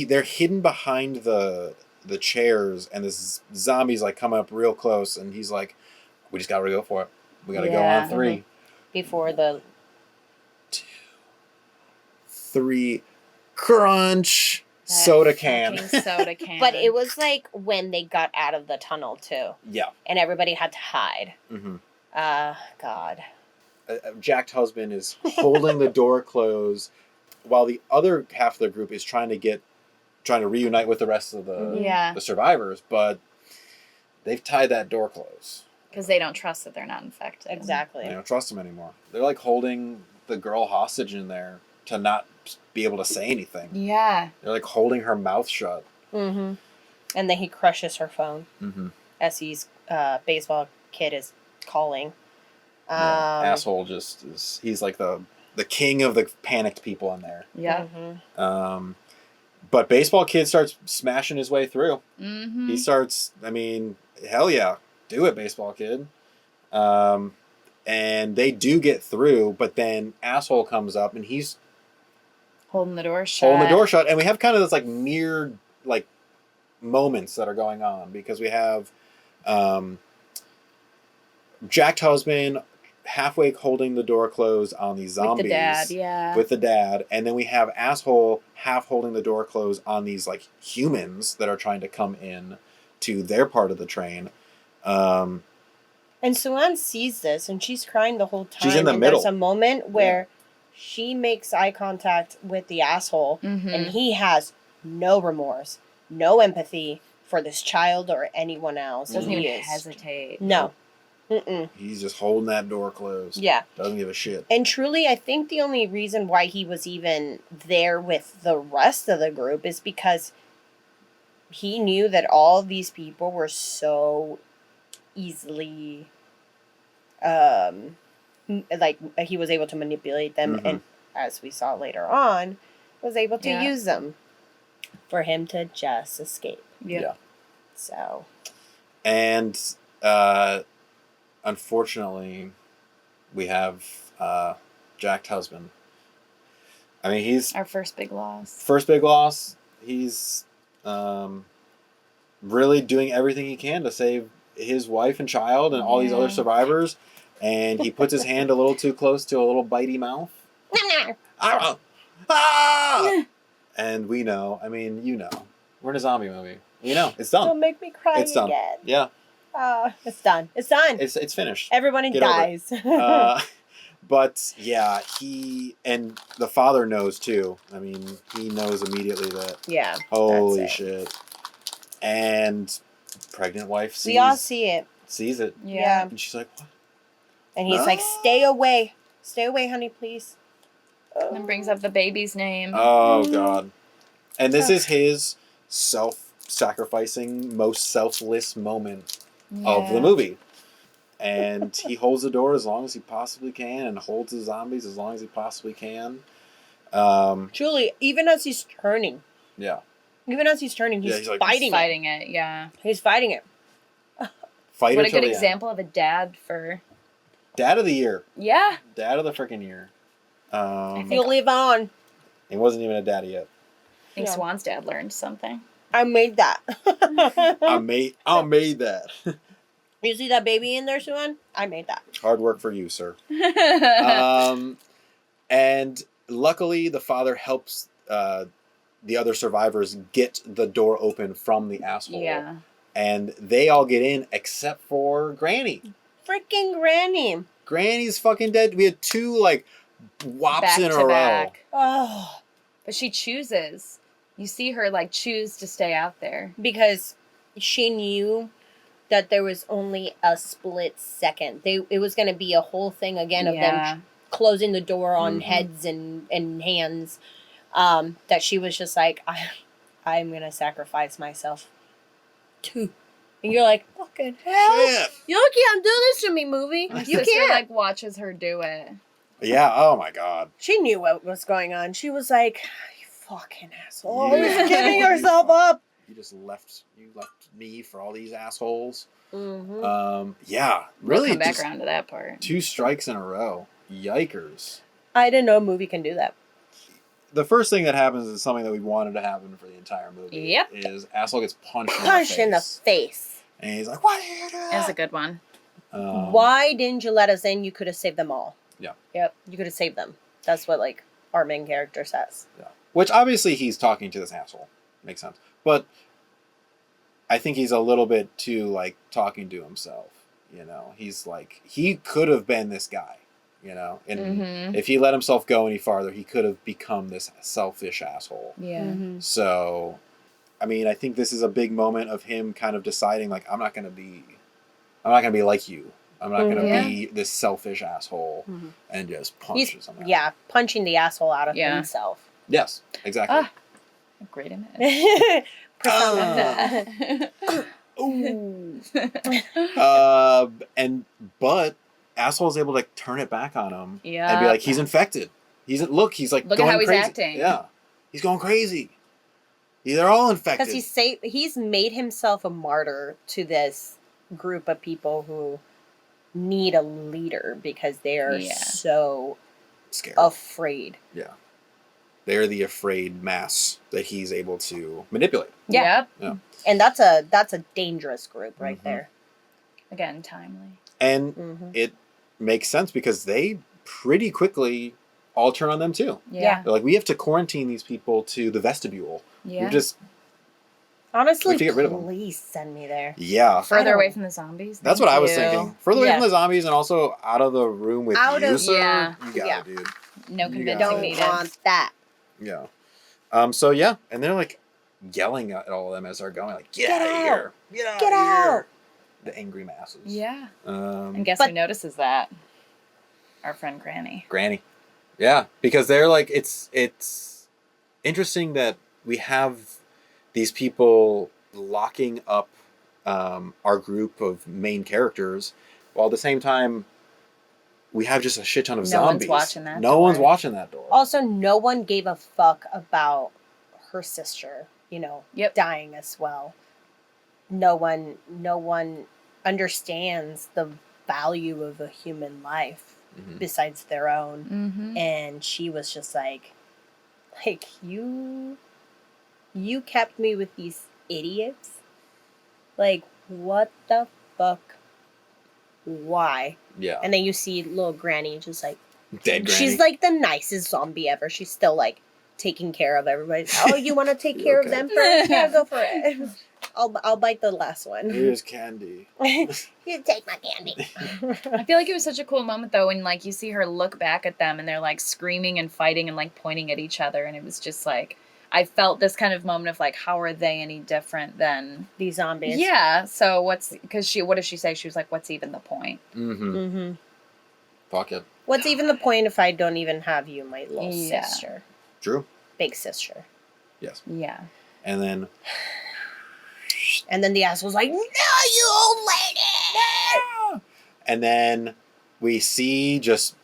they're hidden behind the chairs, and this zombie's like coming up real close, and he's like, we just gotta go for it. We gotta go on 3. Before the 2, 3, crunch. That Soda can. fucking soda can. But it was like when they got out of the tunnel too, Yeah. and everybody had to hide. Mm-hmm. God. Jacked husband is holding the door closed while the other half of the group is trying to reunite with the rest of the survivors, but they've tied that door closed. Because they don't trust that they're not infected. Exactly. They don't trust them anymore. They're like holding the girl hostage in there to not be able to say anything. Yeah. They're like holding her mouth shut. Mm-hmm. And then he crushes her phone as he's baseball kid is calling. Asshole he's like the king of the panicked people in there. Yeah. Mm-hmm. But baseball kid starts smashing his way through. Mm-hmm. He starts, I mean, hell yeah, do it, baseball kid. And they do get through, but then asshole comes up and he's holding the door shut. And we have kind of this like mirrored like moments that are going on because we have jacked husband halfway holding the door closed on these zombies with the dad, and then we have asshole half holding the door closed on these like humans that are trying to come in to their part of the train. And Suan sees this and she's crying the whole time. She's in the middle. There's a moment where she makes eye contact with the asshole and he has no remorse, no empathy for this child or anyone else. Doesn't even hesitate. No. Mm-mm. He's just holding that door closed. Yeah. Doesn't give a shit. And truly, I think the only reason why he was even there with the rest of the group is because he knew that all of these people were so easily, like, he was able to manipulate them. And as we saw later on, was able to use them for him to just escape. Yeah. So. And, unfortunately, we have jacked husband. I mean, he's our first big loss. He's really doing everything he can to save his wife and child and all these other survivors. And he puts his hand a little too close to a little bitey mouth. And we know. I mean, you know. We're in a zombie movie. You know. It's done. Don't make me cry It's done. again. Yeah. It's done. It's done. It's finished. Everybody Get over it. dies. But yeah, he and the father knows too. I mean, he knows immediately that. Holy shit! And pregnant wife we all see it. Sees it. Yeah. And she's like, "What?" And he's like, "Stay away, honey, please." And then brings up the baby's name. Oh God! And this is his self-sacrificing, most selfless moment of the movie. And he holds the door as long as he possibly can and holds the zombies as long as he possibly can. Truly, even as he's turning. Yeah. Even as he's turning, he's like, fighting it. Yeah. He's fighting it. What a good example of a dad for... Dad of the year. Yeah. Dad of the freaking year. You'll live on. He wasn't even a daddy yet. I think Swan's dad learned something. I made that. I made that. You see that baby in there, Swan? I made that. Hard work for you, sir. And luckily, the father helps the other survivors get the door open from the asshole. Yeah. And they all get in except for Granny. Freaking Granny. Granny's fucking dead. We had two, like, whops Back in to a back. row. Oh. But she chooses. You see her, like, choose to stay out there. Because she knew that there was only a split second. It was going to be a whole thing again of them closing the door on Mhm. heads and hands, that she was just like, I'm gonna sacrifice myself too. And you're like, fucking hell. Shit. You can't do this to me, movie. My You sister can't. like watches her do it. Yeah. Oh my god. She knew what was going on. She was like, you fucking asshole. Yeah. Always giving yourself up. You just left me for all these assholes. Mm-hmm. Yeah. We'll Really come back just around to that part. 2 strikes in a row. Yikers. I didn't know a movie can do that. The first thing that happens is something that we wanted to happen for the entire movie. Yep. Is asshole gets punched Punch in the face. And he's like, why did you do that? That's a good one. Why didn't you let us in? You could have saved them all. Yeah. Yep. You could have saved them. That's what, like, our main character says. Yeah. Which obviously he's talking to this asshole. Makes sense. But I think he's a little bit too, like, talking to himself. You know? He's like, he could have been this guy. You know? And Mm-hmm. if he let himself go any farther, he could have become this selfish asshole. Yeah. Mm-hmm. So, I mean, I think this is a big moment of him kind of deciding, like, I'm not gonna be like you. I'm not gonna Yeah. be this selfish asshole Mhm. and just punches him. out. Yeah, punching the asshole out of Yeah. himself. Yes, exactly. Ah. Great image. Persona. Ooh. But asshole's able to like turn it back on him Yeah. and be like, he's infected. He's like Look at going how he's crazy. acting. Yeah, he's going crazy. They're all infected. Because he's made himself a martyr to this group of people who need a leader because they are Yeah. so scared. afraid. Yeah, they're the afraid mass that he's able to manipulate. Yeah. Yep. And that's a dangerous group right Mhm. there. Again, timely. And Mm-hmm. it makes sense because they pretty quickly all turn on them too. Yeah. They're like, we have to quarantine these people to the vestibule. Yeah. We just, Honestly, We have to get rid of 'em. please send me there. yeah. Further I away don't- from the zombies. That's Thank what I was you. thinking. Further away Yeah. from the zombies and also out of the room with Out you, of- sir. Yeah. You got Yeah. it, dude. No You convincing got Don't it. needed. want that. Yeah. So yeah, and they're like yelling at all of them as they're going, like, get Get out of out. here. Get out Get of out. here. The angry masses. Yeah. And Um, guess But- who notices that? Our friend Granny. Granny. Yeah, because they're like, it's interesting that we have these people locking up our group of main characters, while at the same time we have just a shit ton of No one's zombies. watching that No one's door. watching that door. Also, no one gave a fuck about her sister, Yep. dying as well. No one understands the value of a human life Mhm. besides their own. Mm-hmm. And she was just like you kept me with these idiots? Like, what the fuck? Why? Yeah. And then you see little Granny just like, Dead Granny. she's like the nicest zombie ever. She's still like taking care of everybody. Oh, you want to take care Okay. of them first? Yeah, go for it. I'll bite the last one. Here's candy. You take my candy. I feel like it was such a cool moment though when like you see her look back at them and they're like screaming and fighting and like pointing at each other, and it was just like I felt this kind of moment of like, how are they any different than These zombies. Yeah. So what does she say? She was like, what's even the point? Mm-hmm. Mm-hmm. Fuck it. What's even the point if I don't even have you, my little Yeah. sister, True. big sister? Yes. Yeah. And then And then the asshole's like, "No, you old lady!" And then we see, just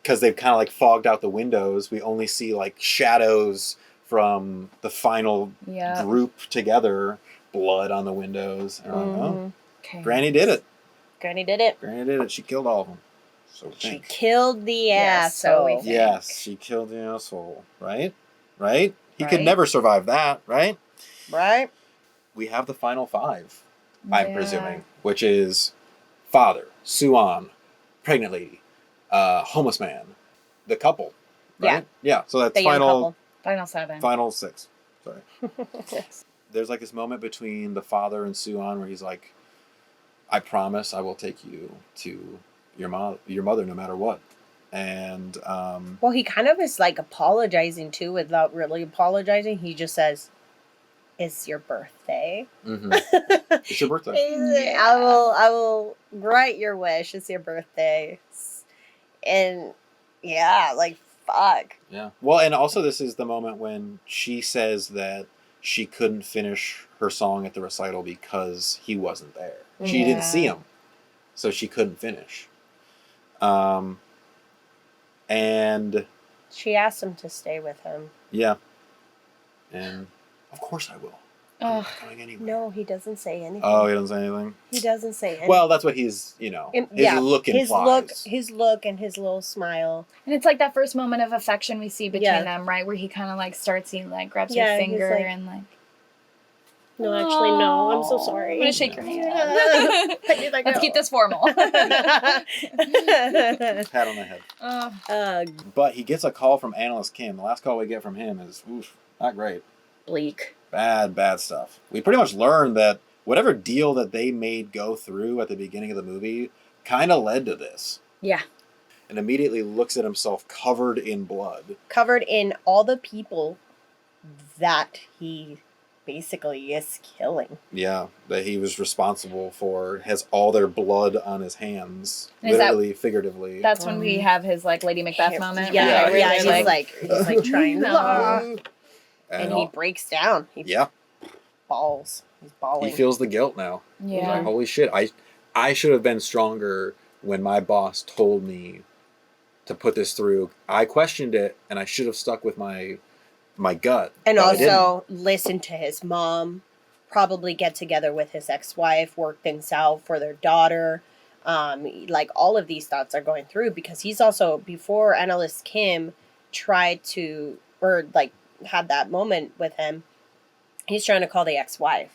because they've kind of like fogged out the windows, we only see like shadows from the final Yeah. group together, blood on the windows. And we're like, oh, Mhm. Okay. Granny did it. Granny did it. Granny did it. She killed all of them. So She think. killed the Yes, so we asshole. think. Yes, she killed the asshole. Right? Right? He could Right. never survive that, right? Right? We have the final five, I'm Yeah. presuming, which is father, Suan, pregnant lady, homeless man, the couple. Right? Yeah. So that's The young final Final 7. final 6. Sorry. couple. There's like this moment between the father and Suan where he's like, I promise I will take you to your mother no matter what. And Well, he kind of is like apologizing too without really apologizing. He just says, "It's your birthday." mhm. It's your birthday. He's- I will grant your wish. It's your birthday. And Yeah, like, fuck. Yeah. Well, and also this is the moment when she says that she couldn't finish her song at the recital because he wasn't there. She didn't see him, so she couldn't finish. And She asked him to stay with him. yeah. And of course I will. I'm not going anywhere. No, he doesn't say anything. Oh, he doesn't say anything? He doesn't say anything. Well, that's what he's, his look implies. His look and his little smile. And it's like that first moment of affection we see between them, right? Where he kind of like starts, he like grabs her finger like, and like. No, actually, no. I'm so sorry. I'm gonna shake your hand. Let's keep this formal. Pat on the head. But he gets a call from Analyst Kim. The last call we get from him is, not great. Bleak. Bad stuff. We pretty much learned that whatever deal that they made go through at the beginning of the movie kind of led to this. Yeah. And immediately looks at himself covered in blood. Covered in all the people that he basically is killing. Yeah, that he was responsible for, has all their blood on his hands, Is literally, figuratively. That's when we have his like Lady Macbeth moment. Yeah, where he's like trying and he breaks down. He balls. He's bawling. He feels the guilt now. Yeah. He's like, holy shit, I should have been stronger when my boss told me to put this through. I questioned it, and I should have stuck with my gut. And also listen to his mom, probably get together with his ex-wife, work things out for their daughter. Like all of these thoughts are going through because he's also, before Analyst Kim tried to, or like had that moment with him, he's trying to call the ex-wife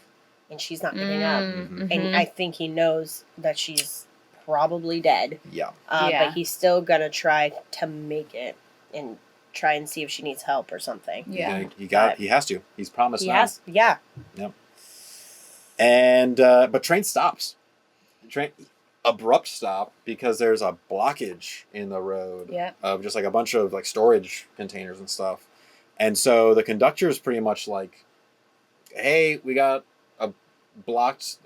and she's not picking up. Mm-hmm. And I think he knows that she's probably dead. Yeah. But he's still gonna try to make it and try and see if she needs help or something. Yeah. He has to. He's promised now. Yeah. Yep. And but train stops. Abrupt stop because there's a blockage in the road of just like a bunch of like storage containers and stuff. And so the conductor is pretty much like, hey, we got a blocked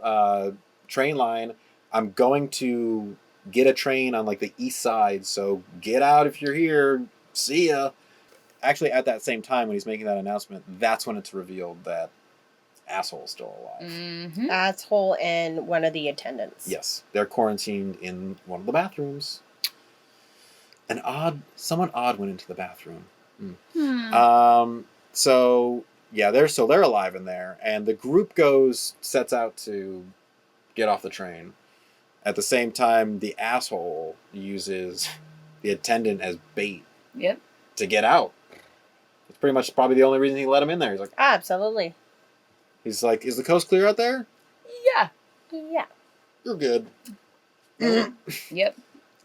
train line. I'm going to get a train on like the east side, so get out if you're here. See ya. Actually, at that same time when he's making that announcement, that's when it's revealed that Asshole's still alive. Mm-hmm. Asshole and one of the attendants. Yes, they're quarantined in one of the bathrooms. Someone odd went into the bathroom. So yeah, they're alive in there, and the group sets out to get off the train. At the same time, the asshole uses the attendant as bait. Yep. To get out. It's pretty much probably the only reason he let him in there. He's like, Absolutely. He's like, is the coast clear out there? Yeah. Yeah. You're good. Yep.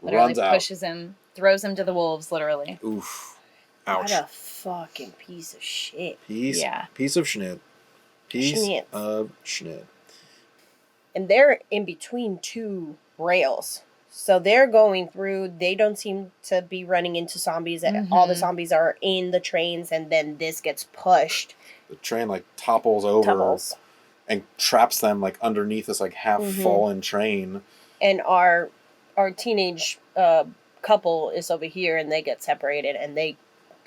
Literally Runs out. pushes him, throws him to the wolves, literally. Oof. Ouch. What a fucking piece of shit. Piece of schnit. Piece of schnit. And they're in between two rails. So they're going through, they don't seem to be running into zombies. All the zombies are in the trains, and then this gets pushed. The train like topples over and traps them like underneath this like half fallen train. And our teenage couple is over here, and they get separated, and they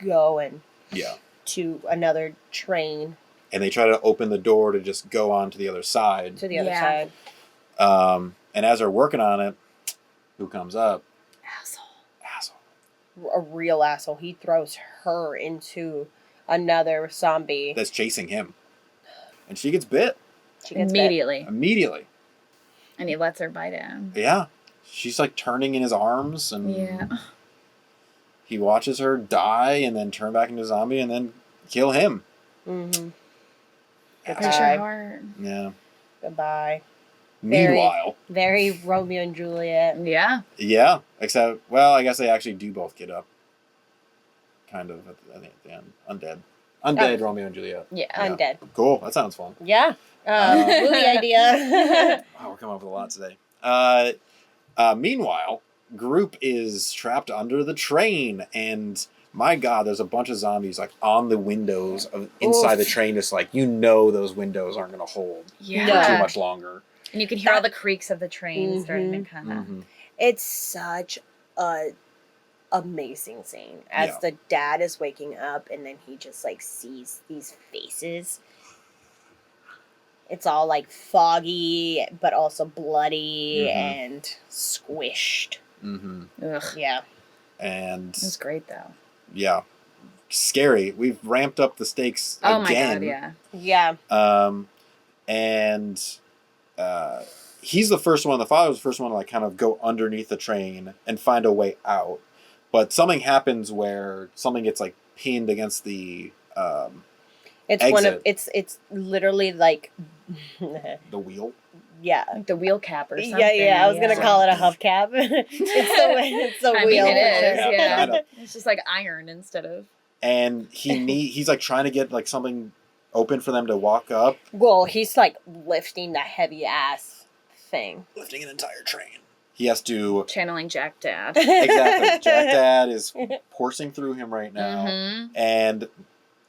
go to another train. And they try to open the door to just go on to the other side. To the other side. And as they're working on it, who comes up? Asshole. A real asshole. He throws her into another zombie that's chasing him. And she gets bit. Immediately. And he lets her bite him. Yeah. She's like turning in his arms, and he watches her die and then turn back into a zombie and then kill him. Mm-hmm. Breaks your heart. Yeah. Goodbye. Meanwhile. Very Romeo and Juliet. Yeah. Yeah. Except, well, I guess they actually do both get up. Kind of, I think, at the end. Undead Romeo and Juliet. Yeah, undead. Cool. That sounds fun. Yeah. Movie idea. Wow, we're coming up with a lot today. Meanwhile, group is trapped under the train, and my God, there's a bunch of zombies like on the windows of inside the train. Just like, those windows aren't going to hold too much longer. And you can hear all the creaks of the train starting to kind of. It's such a amazing scene as Yeah. the dad is waking up and then he just like sees these faces. It's all like foggy but also bloody and squished. Mm-hmm. Ugh. Yeah. And It was great though. yeah, scary. We've ramped up the stakes Oh my again. god, yeah. Yeah. And he's the first one. The father was the first one to like kind of go underneath the train and find a way out. But something happens where something gets like pinned against the It's exit. one of it's literally like The wheel. yeah. Like the wheel cap or something. Yeah, I was gonna call it a hubcap. it's the I wheel. mean, it for is, sure. yeah. Kind of. It's just like iron instead of. And he's like trying to get like something open for them to walk up. Well, he's like lifting that heavy ass thing. Lifting an entire train. He has to Channeling Jack Dad. exactly. Jack Dad is coursing through him right now, and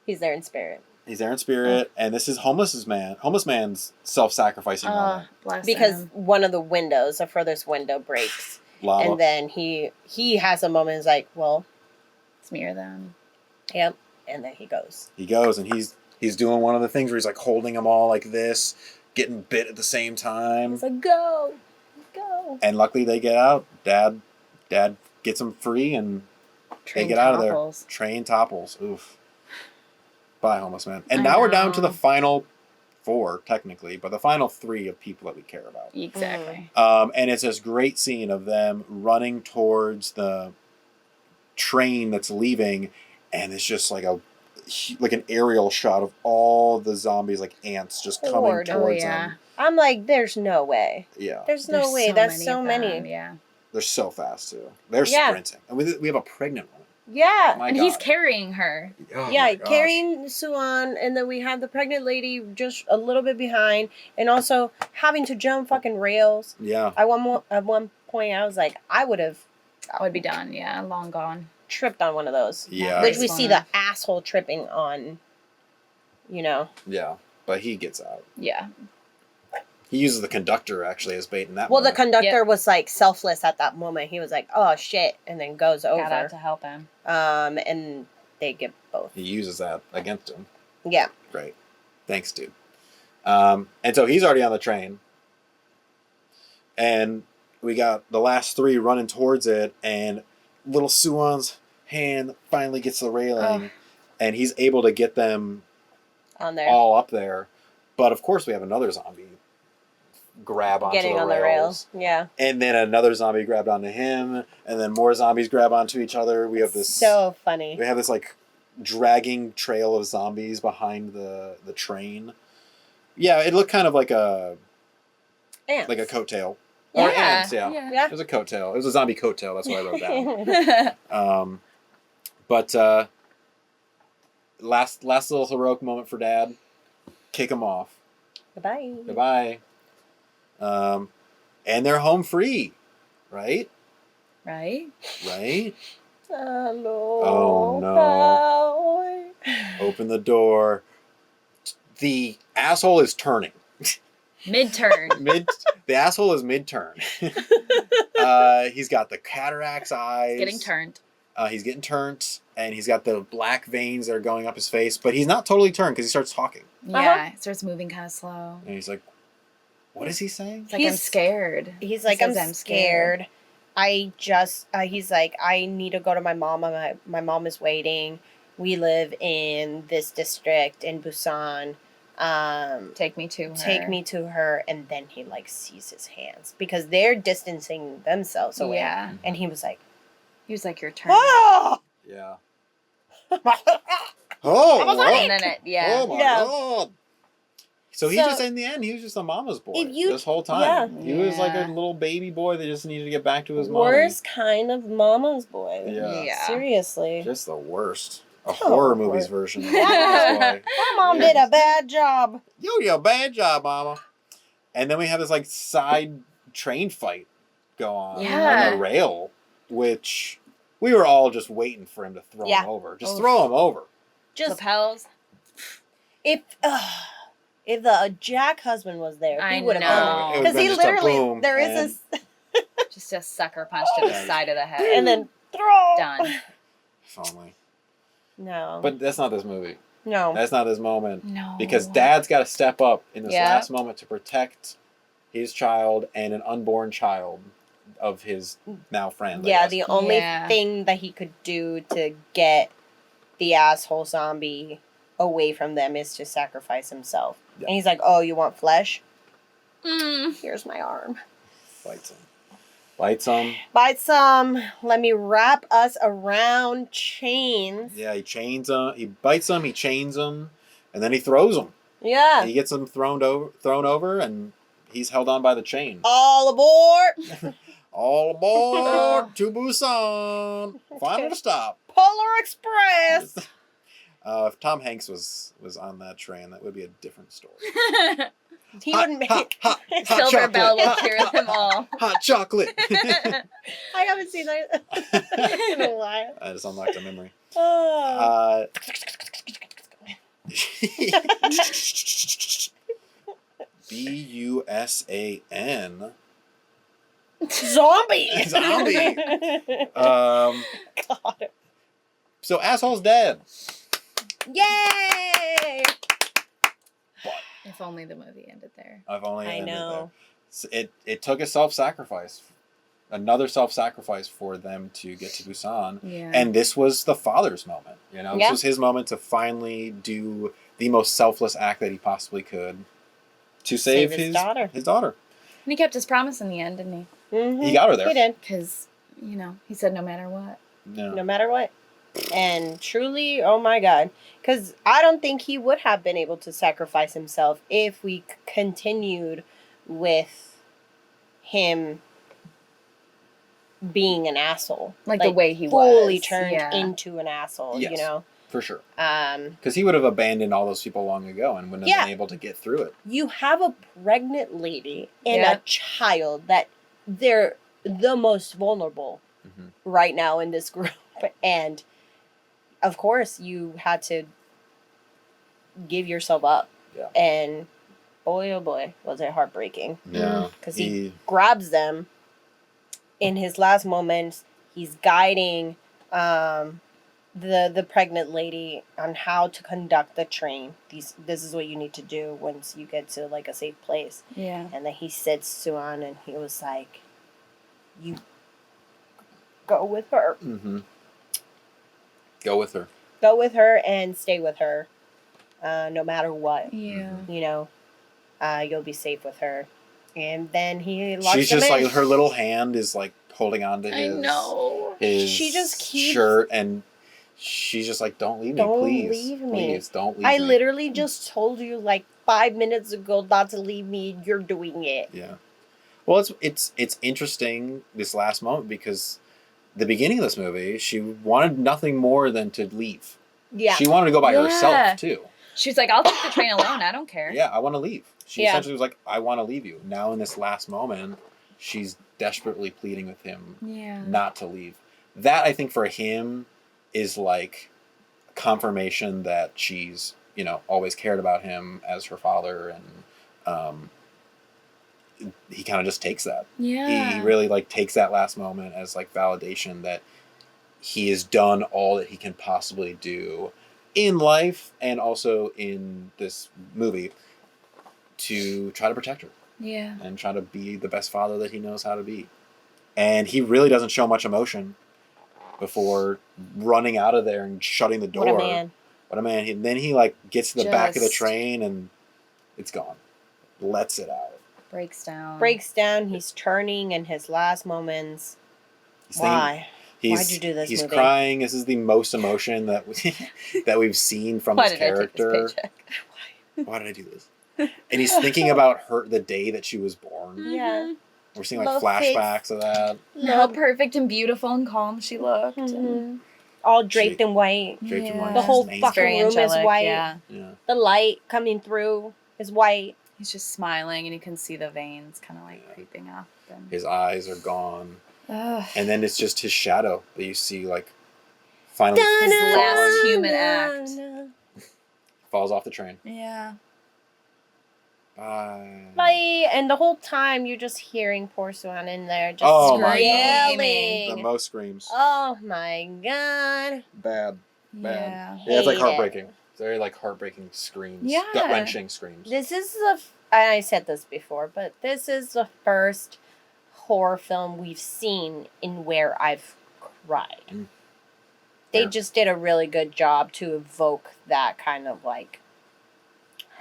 He's there in spirit. he's there in spirit. And this is homeless man's self-sacrificing moment. Bless Because him. one of the windows, the furthest window, breaks, Lava. and then he has a moment. He's like, "Well, Smear them. yep," and then he goes. He goes and he's doing one of the things where he's like holding them all like this, getting bit at the same time. He's like, "Go, go." And luckily they get out. Dad gets them free and Train they get out of topples. there. Train topples. Oof. Bye, homeless man. And I now we're down to know. the final 4, technically, but the final 3 of people that we care about. Exactly. And it's this great scene of them running towards the train that's leaving, and it's just like an aerial shot of all the zombies like ants just coming Horde. towards Oh, yeah. them. I'm like, "There's no way. Yeah, There's no way. That's so of many." them, Yeah. they're so fast too. They're Yeah. sprinting, and we have a pregnant one. Yeah. My And God. he's carrying her. Oh Yeah, my gosh. carrying Suan, and then we have the pregnant lady just a little bit behind, and also having to jump fucking rails. Yeah, At one point, I was like, I would have I would be done. Yeah, long gone. tripped on one of those. yeah, Which we Nice see one. the asshole tripping on, yeah. But he gets out. Yeah. He uses the conductor actually as bait in that. Well, the moment. conductor was like selfless at that moment. He was like, "Oh shit," and then goes Got out over. to help him. And they get both. He uses that against him. Yeah. Great. Thanks, dude. And so he's already on the train. And we got the last 3 running towards it, and little Suwon's hand finally gets the railing, and he's able to get them On there. all up there. But of course, we have another zombie grab onto Getting the on rails. the rails. Yeah. And then another zombie grabbed onto him, and then more zombies grab onto each other. We have this So funny. we have this like dragging trail of zombies behind the train. Yeah, it looked kind of like a Ants. coattail. Yeah. Or ants, yeah. Yeah. It was a coattail. It was a zombie coattail, that's what I wrote down. But last little heroic moment for Dad. Kick him off. Goodbye. Goodbye. And they're home free, right? Right? Right? Hello. Oh, no. Open the door. The asshole is turning. Mid-turn. The asshole is mid-turn. He's got the cataract's eyes. Getting turned. He's getting turned, and he's got the black veins that are going up his face, but he's not totally turned because he starts talking. Yeah. It starts moving kind of slow. And he's like, what is he saying? It's like, I'm scared. He's like, He I'm says, scared. I just, he's like, I need to go to my mom. My mom is waiting. We live in this district in Busan. Take me to her. Take me to her. And then he like sees his hands because they're distancing themselves away. Yeah. And he was like, He was like, your turn. oh! Yeah. Oh, what? And then yeah. Oh my Yeah. God. So he So- just, in the end, he was just a mama's boy If you- this whole time. yeah. He was like a Yeah. little baby boy that just needed to get back to his mom. Worst kind of mama's boy. Yeah. Yeah. Seriously. Just the worst. A Oh, horror movies Lord. version of Mama's Boy. My mom did a bad job. Yo, bad job, mama. And then we have this like side train fight go on Yeah. the rail, which we were all just waiting for him to throw Yeah. him over. Just Oof. throw him over. Just Lapels. if the Jack husband was there, I he would have know. done It it. would've Because he been just a literally boom, there is and- this Just a sucker punch to the side of the head. and then Done. If only. No. But that's not this movie. no. That's not this moment. No. Because Dad's got to step up in this Yeah. last moment to protect his child and an unborn child of his now friend. I Yeah, guess. the only Yeah. thing that he could do to get the asshole zombie away from them is to sacrifice himself. Yeah. And he's like, "Oh, you want flesh? Mm. Here's my arm. Bites him. Bites him. Bite some. Let me wrap us around chains." Yeah, he chains him. He bites him. He chains him, and then he throws him. Yeah. He gets him thrown over, and he's held on by the chain. All aboard! All aboard to Busan. Final stop. Polar Express! If Tom Hanks was on that train, that would be a different story. He wouldn't make it. hot Silver chocolate. Bell will Hot- cure them all. Hot chocolate. I haven't seen that in a while. I just unlocked a memory. Oh. Busan. Zombie! Zombie. God. So asshole's dead. Yay! If only the movie ended there. I've only I ended know. there. It took a self-sacrifice, another self-sacrifice for them to get to Busan, Yeah. and this was the father's moment. You know, Yeah. this was his moment to finally do the most selfless act that he possibly could to save his daughter. His daughter. And he kept his promise in the end, didn't he? Mhm. He got her there. He did. Because, he said no matter what. No. No matter what. And truly, oh my God. Because I don't think he would have been able to sacrifice himself if we continued with him being an asshole. Like the way he fully was. turned Yeah. into an asshole, Yes. you know? For sure. Um, Because he would have abandoned all those people long ago and wouldn't have Yeah. been able to get through it. you have a pregnant lady and Yeah. a child that they're the most vulnerable Mhm. right now in this group. And of course, you had to give yourself up. Yeah. And boy, oh boy, was it heartbreaking. Yeah. Because he grabs them in his last moments. He's guiding the pregnant lady on how to conduct the train. This is what you need to do once you get to like a safe place. Yeah. And then he sits Suan and he was like, "You go with her. Mm-hmm. Go with her. Go with her and stay with her, no matter what. Yeah. You know, you'll be safe with her." And then he locks She's them just in. like, her little hand is like holding on to I his, know. his She just keeps- shirt, and she's just like, don't leave me, Don't please. leave me. Please, don't leave I me. literally just told you like 5 minutes ago not to leave me. You're doing it. Yeah. Well, it's interesting, this last moment, because the beginning of this movie, she wanted nothing more than to leave. Yeah. She wanted to go by Yeah. herself, too. She was like, I'll take the train alone. I don't care. Yeah, I want to leave. She Yeah. essentially was like, I want to leave you. Now, in this last moment, she's desperately pleading with him Yeah. not to leave. That, I think, for him is like confirmation that she's, always cared about him as her father, and he kind of just takes that. Yeah. He really like takes that last moment as like validation that he has done all that he can possibly do in life and also in this movie to try to protect her Yeah. and try to be the best father that he knows how to be. And he really doesn't show much emotion before running out of there and shutting the door. What a man. What a man. And then he like gets to the back of the Just- train and it's gone. Lets it out. Breaks down. Breaks down. He's turning in his last moments. He's thinking- Why? He's, Why'd you do this He's movie? crying. This is the most emotion that that we've seen from Why his did I take character. this paycheck? Why did I do this? And he's thinking about the day that she was born. Yeah. We're seeing like Love flashbacks of that. How perfect and beautiful and calm she looked. Mhm. All draped in white. Draped in Yeah. white. The whole His name's fucking Very room is angelic, white. Yeah. Yeah. The light coming through is white. He's just smiling and you can see the veins kind of like Yeah. creeping up. And... His eyes are gone. Ugh. And then it's just his shadow that you see like finally His last falling, human act. falls off the train. Yeah. Bye. And the whole time you're just hearing poor Swan in there just Oh my God. yelling. The most screams. Oh my God. Bad. Yeah. Yeah, it's like Hate heartbreaking. it. It's very like heartbreaking screams. Yeah. Gut-wrenching screams. This is and I said this before, but this is the first horror film we've seen in where I've cried. They Fair. just did a really good job to evoke that kind of like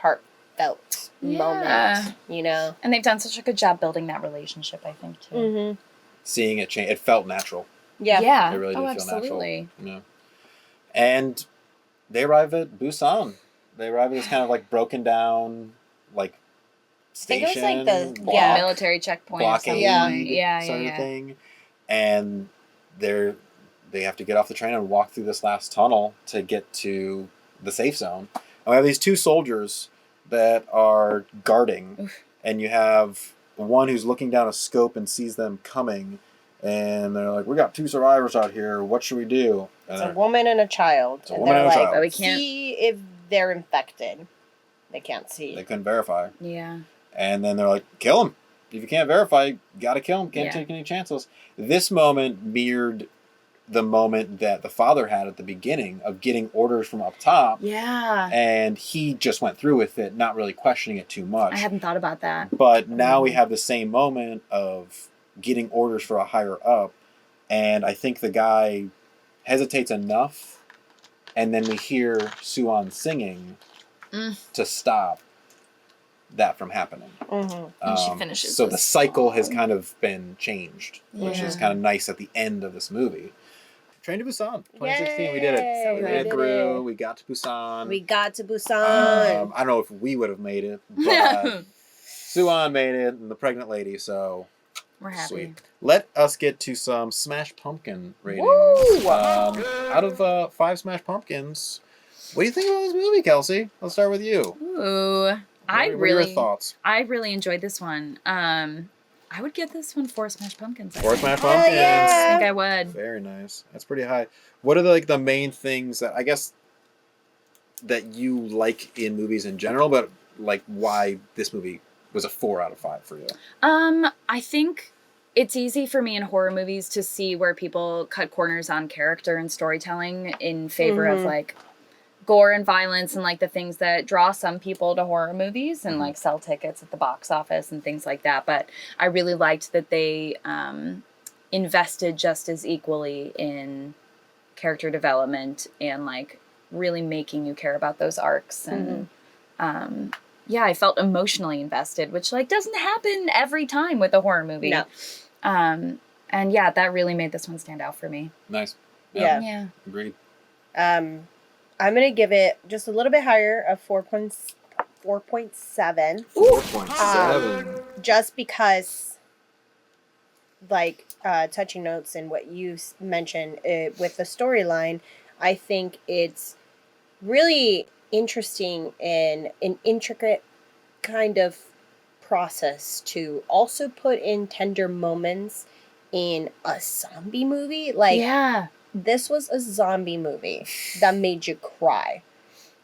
heartfelt moment, you know? And they've done such a good job building that relationship, I think, too. Mm-hmm. Seeing it change, it felt natural. Yeah. Yeah. It really did feel absolutely. natural. Yeah. And they arrive at Busan. They arrive at this kind of like broken down, like think station, it was like the- block, yeah. Military checkpoint or something. blockade Yeah, sort yeah. of thing. And they have to get off the train and walk through this last tunnel to get to the safe zone. And we have these two soldiers that are guarding. Oof. And you have one who's looking down a scope and sees them coming. And they're like, we got 2 survivors out here. What should we do? And It's a they're- woman and a child. It's a and woman they're and a like, child. But we can't- see if they're infected. They can't see. they couldn't verify. Yeah. And then they're like, kill him. If you can't verify, you gotta kill him. Can't Yeah. take any chances. This moment mirrored the moment that the father had at the beginning of getting orders from up top. Yeah. And he just went through with it, not really questioning it too much. I hadn't thought about that. But now we have the same moment of getting orders for a higher up. And I think the guy hesitates enough. And then we hear Suan singing to stop that from happening. Mm-hmm. And she finishes So with the cycle has song. kind of been changed, which is Yeah. kind of nice at the end of this movie. Train to Busan, 2016. We did it. Yay, We we made it did through. it. We got to Busan. We got to Busan. I don't know if we would have made it, but Suan made it, and the pregnant lady. So We're happy. sweet. Let us get to some Smash Pumpkin ratings. Woo! Out of 5 Smash Pumpkins, what do you think about this movie, Kelsey? Let's start with you. Ooh. What are your thoughts? I really enjoyed this one. I would give this one 4 Smash Pumpkins. I 4 think. Smash Hell Pumpkins. yeah. I think I would. Very nice. That's pretty high. What are the main things that I guess that you like in movies in general, but like why this movie was a 4 out of 5 for you? I think it's easy for me in horror movies to see where people cut corners on character and storytelling in favor of Mhm. like gore and violence and like the things that draw some people to horror movies and Mhm. like sell tickets at the box office and things like that. But I really liked that they invested just as equally in character development and like really making you care about those arcs. And yeah, I felt emotionally invested, which like doesn't happen every time with a horror movie. No. And yeah, that really made this one stand out for me. Nice. Yeah. Yeah. Agreed. I'm going to give it just a little bit higher, a 4.7. 4.7. Just because, like, touching notes and what you mentioned with the storyline, I think it's really interesting and an intricate kind of process to also put in tender moments in a zombie movie. Like, Yeah. this was a zombie movie that made you cry.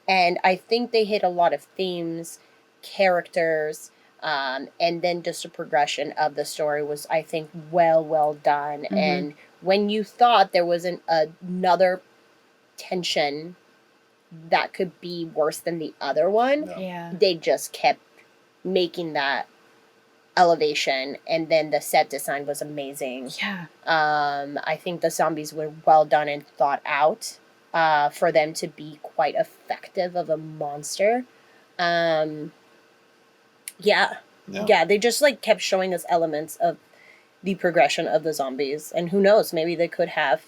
And I think they hit a lot of themes, characters, and then just the progression of the story was, I think, well done. Mhm. And when you thought there wasn't another tension that could be worse than the other one, No. Yeah. they just kept making that elevation. And then the set design was amazing. Yeah. I think the zombies were well done and thought out for them to be quite effective of a monster. Yeah, they just like kept showing us elements of the progression of the zombies. And who knows, maybe they could have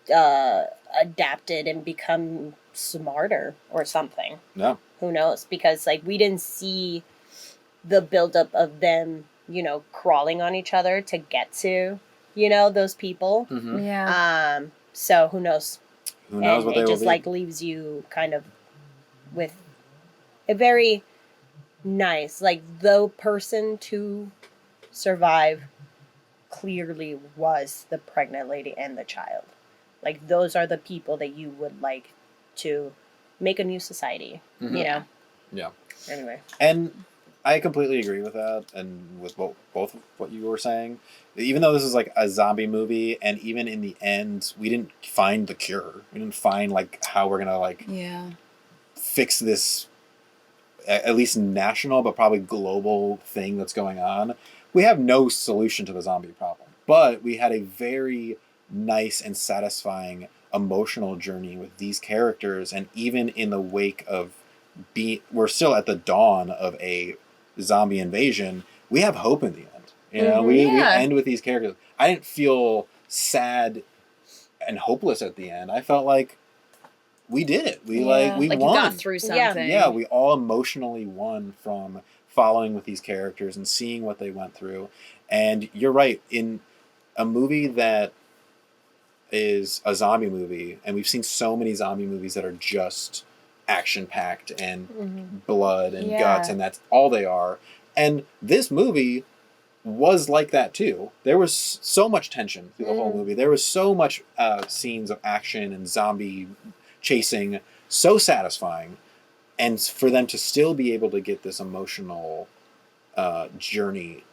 adapted and become smarter or something. No. Who knows? Because like we didn't see the buildup of them, crawling on each other to get to, those people. Mm-hmm. Yeah. So who knows? Who knows And what they it will just be? like leaves you kind of with a very nice, like the person to survive clearly was the pregnant lady and the child. Like those are the people that you would like to make a new society, Mhm. you know? Yeah. Anyway. And I completely agree with that, and with both of what you were saying. Even though this is like a zombie movie, and even in the end, we didn't find the cure. We didn't find like how we're gonna like fix this, at least national, but probably global thing that's going on. We have no solution to the zombie problem, but we had a very nice and satisfying emotional journey with these characters, and even in the wake of we're still at the dawn of a zombie invasion, we have hope in the end. You know, we end with these characters. I didn't feel sad and hopeless at the end. I felt like we did it. We won. You got through something. Yeah, we all emotionally won from following with these characters and seeing what they went through. And you're right, in a movie that is a zombie movie, and we've seen so many zombie movies that are just action-packed and blood and guts, and that's all they are. And this movie was like that too. There was so much tension through the whole movie. There was so much scenes of action and zombie chasing, so satisfying. And for them to still be able to get this emotional journey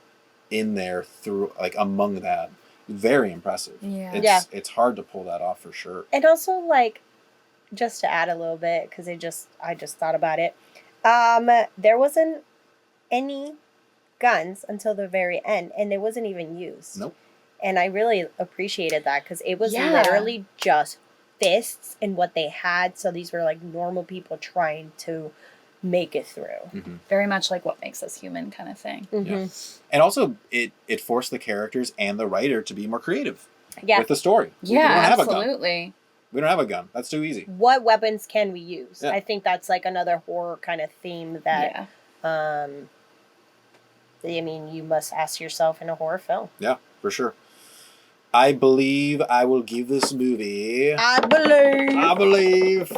in there through, like, among that, very impressive. It's hard to pull that off for sure. And also, like, just to add a little bit, because I just thought about it. There wasn't any guns until the very end, and it wasn't even used. Nope. And I really appreciated that, because it was literally just fists and what they had. So these were like normal people trying to make it through. Very much like what makes us human kind of thing. Yeah. And also, it forced the characters and the writer to be more creative with the story. Yeah, we don't have absolutely. A gun. We don't have a gun. That's too easy. What weapons can we use? Yeah. I think that's like another horror kind of theme that, I mean, you must ask yourself in a horror film. Yeah, for sure. I believe I will give this movie... I believe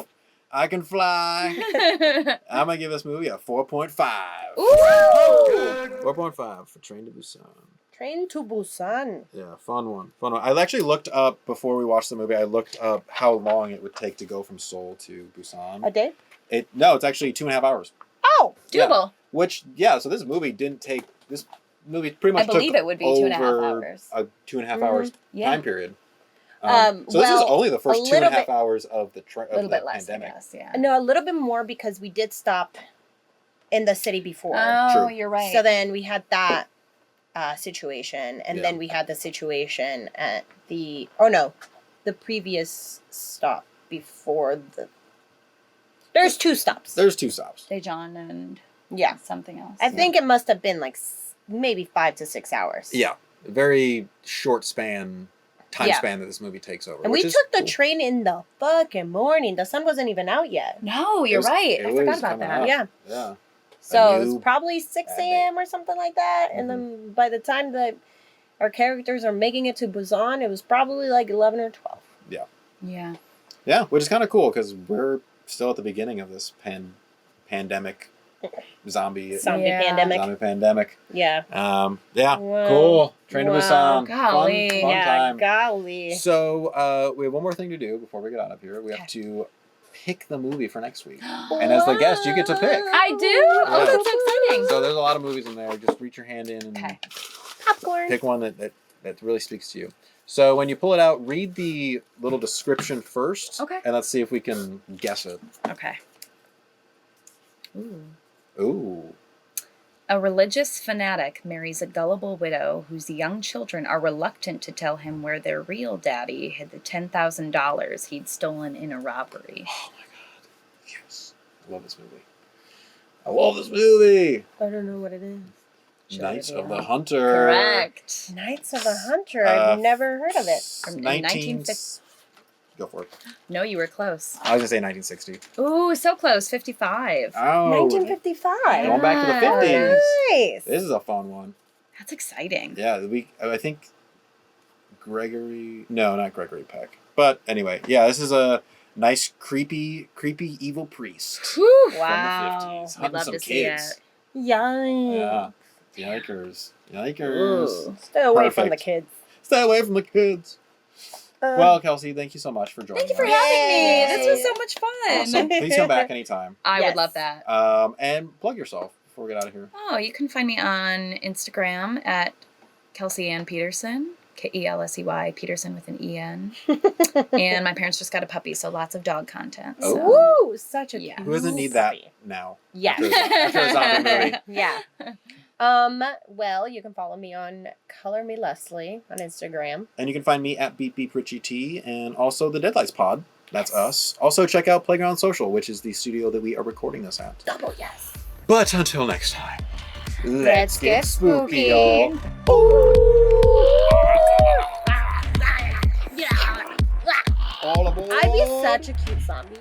I can fly. I'm going to give this movie a 4.5. Ooh! 4.5 for Train to Busan. Train to Busan. Yeah, fun one. I actually looked up, before we watched the movie, I looked up how long it would take to go from Seoul to Busan. A day? No, it's actually 2.5 hours. Oh! Doable. Yeah. So this movie didn't take... This movie pretty much I believe took it would be 2.5 hours. A 2.5 hours time period. So this well, is only the first 2.5 bit, hours of the a little bit less, pandemic. I guess, No, a little bit more, because we did stop in the city before. Oh, True. You're right. So then we had that situation, and then we had the situation at the previous stop before the. There's two stops. Daejeon and something else. I think it must have been like maybe 5 to 6 hours. Yeah, very short time span that this movie takes over. And we took the train in the fucking morning. The sun wasn't even out yet. No, you're right. I forgot about that. Yeah. So it was probably 6 a.m. or something like that. And then by the time that our characters are making it to Busan, it was probably like 11 or 12. Yeah. Yeah. Yeah, which is kind of cool, because we're still at the beginning of this pandemic. Zombie pandemic. Yeah. Cool. Train to Busan. Golly. Fun time. Golly. So we have one more thing to do before we get out of here. We have to pick the movie for next week. And as the guest, you get to pick. I do? Oh, that's so exciting. So there's a lot of movies in there. Just reach your hand in and Popcorn. pick one that really speaks to you. So when you pull it out, read the little description first. Okay. And let's see if we can guess it. Okay. Ooh. A religious fanatic marries a gullible widow whose young children are reluctant to tell him where their real daddy hid the $10,000 he'd stolen in a robbery. Oh my god. Yes. I love this movie. I don't know what it is. Knights of the Hunter. Correct. Knights of the Hunter. I've never heard of it. From 1950. Go for it. No, you were close. I was going to say 1960. Ooh, so close. 55. Oh. 1955. Going back to the 50s. Nice. This is a fun one. That's exciting. Yeah, I think not Gregory Peck. But anyway, yeah, this is a nice, creepy evil priest. Whew. Wow. From the 50s. We'd love to see it. Yikes. Yeah. Yikers. Ooh. Stay away from the Perfect. kids. Stay away from the kids. Well, Kelsey, thank you so much for joining us. Thank you for having me. This was so much fun. Awesome. Please come back anytime. I would love that. And plug yourself before we get out of here? Oh, you can find me on Instagram at Kelsey Ann Petersen, Kelsey Petersen with an EN. And my parents just got a puppy, so lots of dog content. So. Ooh, such a Yeah. cute Who doesn't need that puppy. now? Yes. After a zombie movie. Yeah. Well, you can follow me on Color Me Leslie on Instagram. And you can find me at BeepBeepRichieT and also the Deadlights Pod. That's us. Also, check out Playground Social, which is the studio that we are recording this at. Double yes. But until next time, Let's get spooky. y'all. All aboard. I'd be such a cute zombie.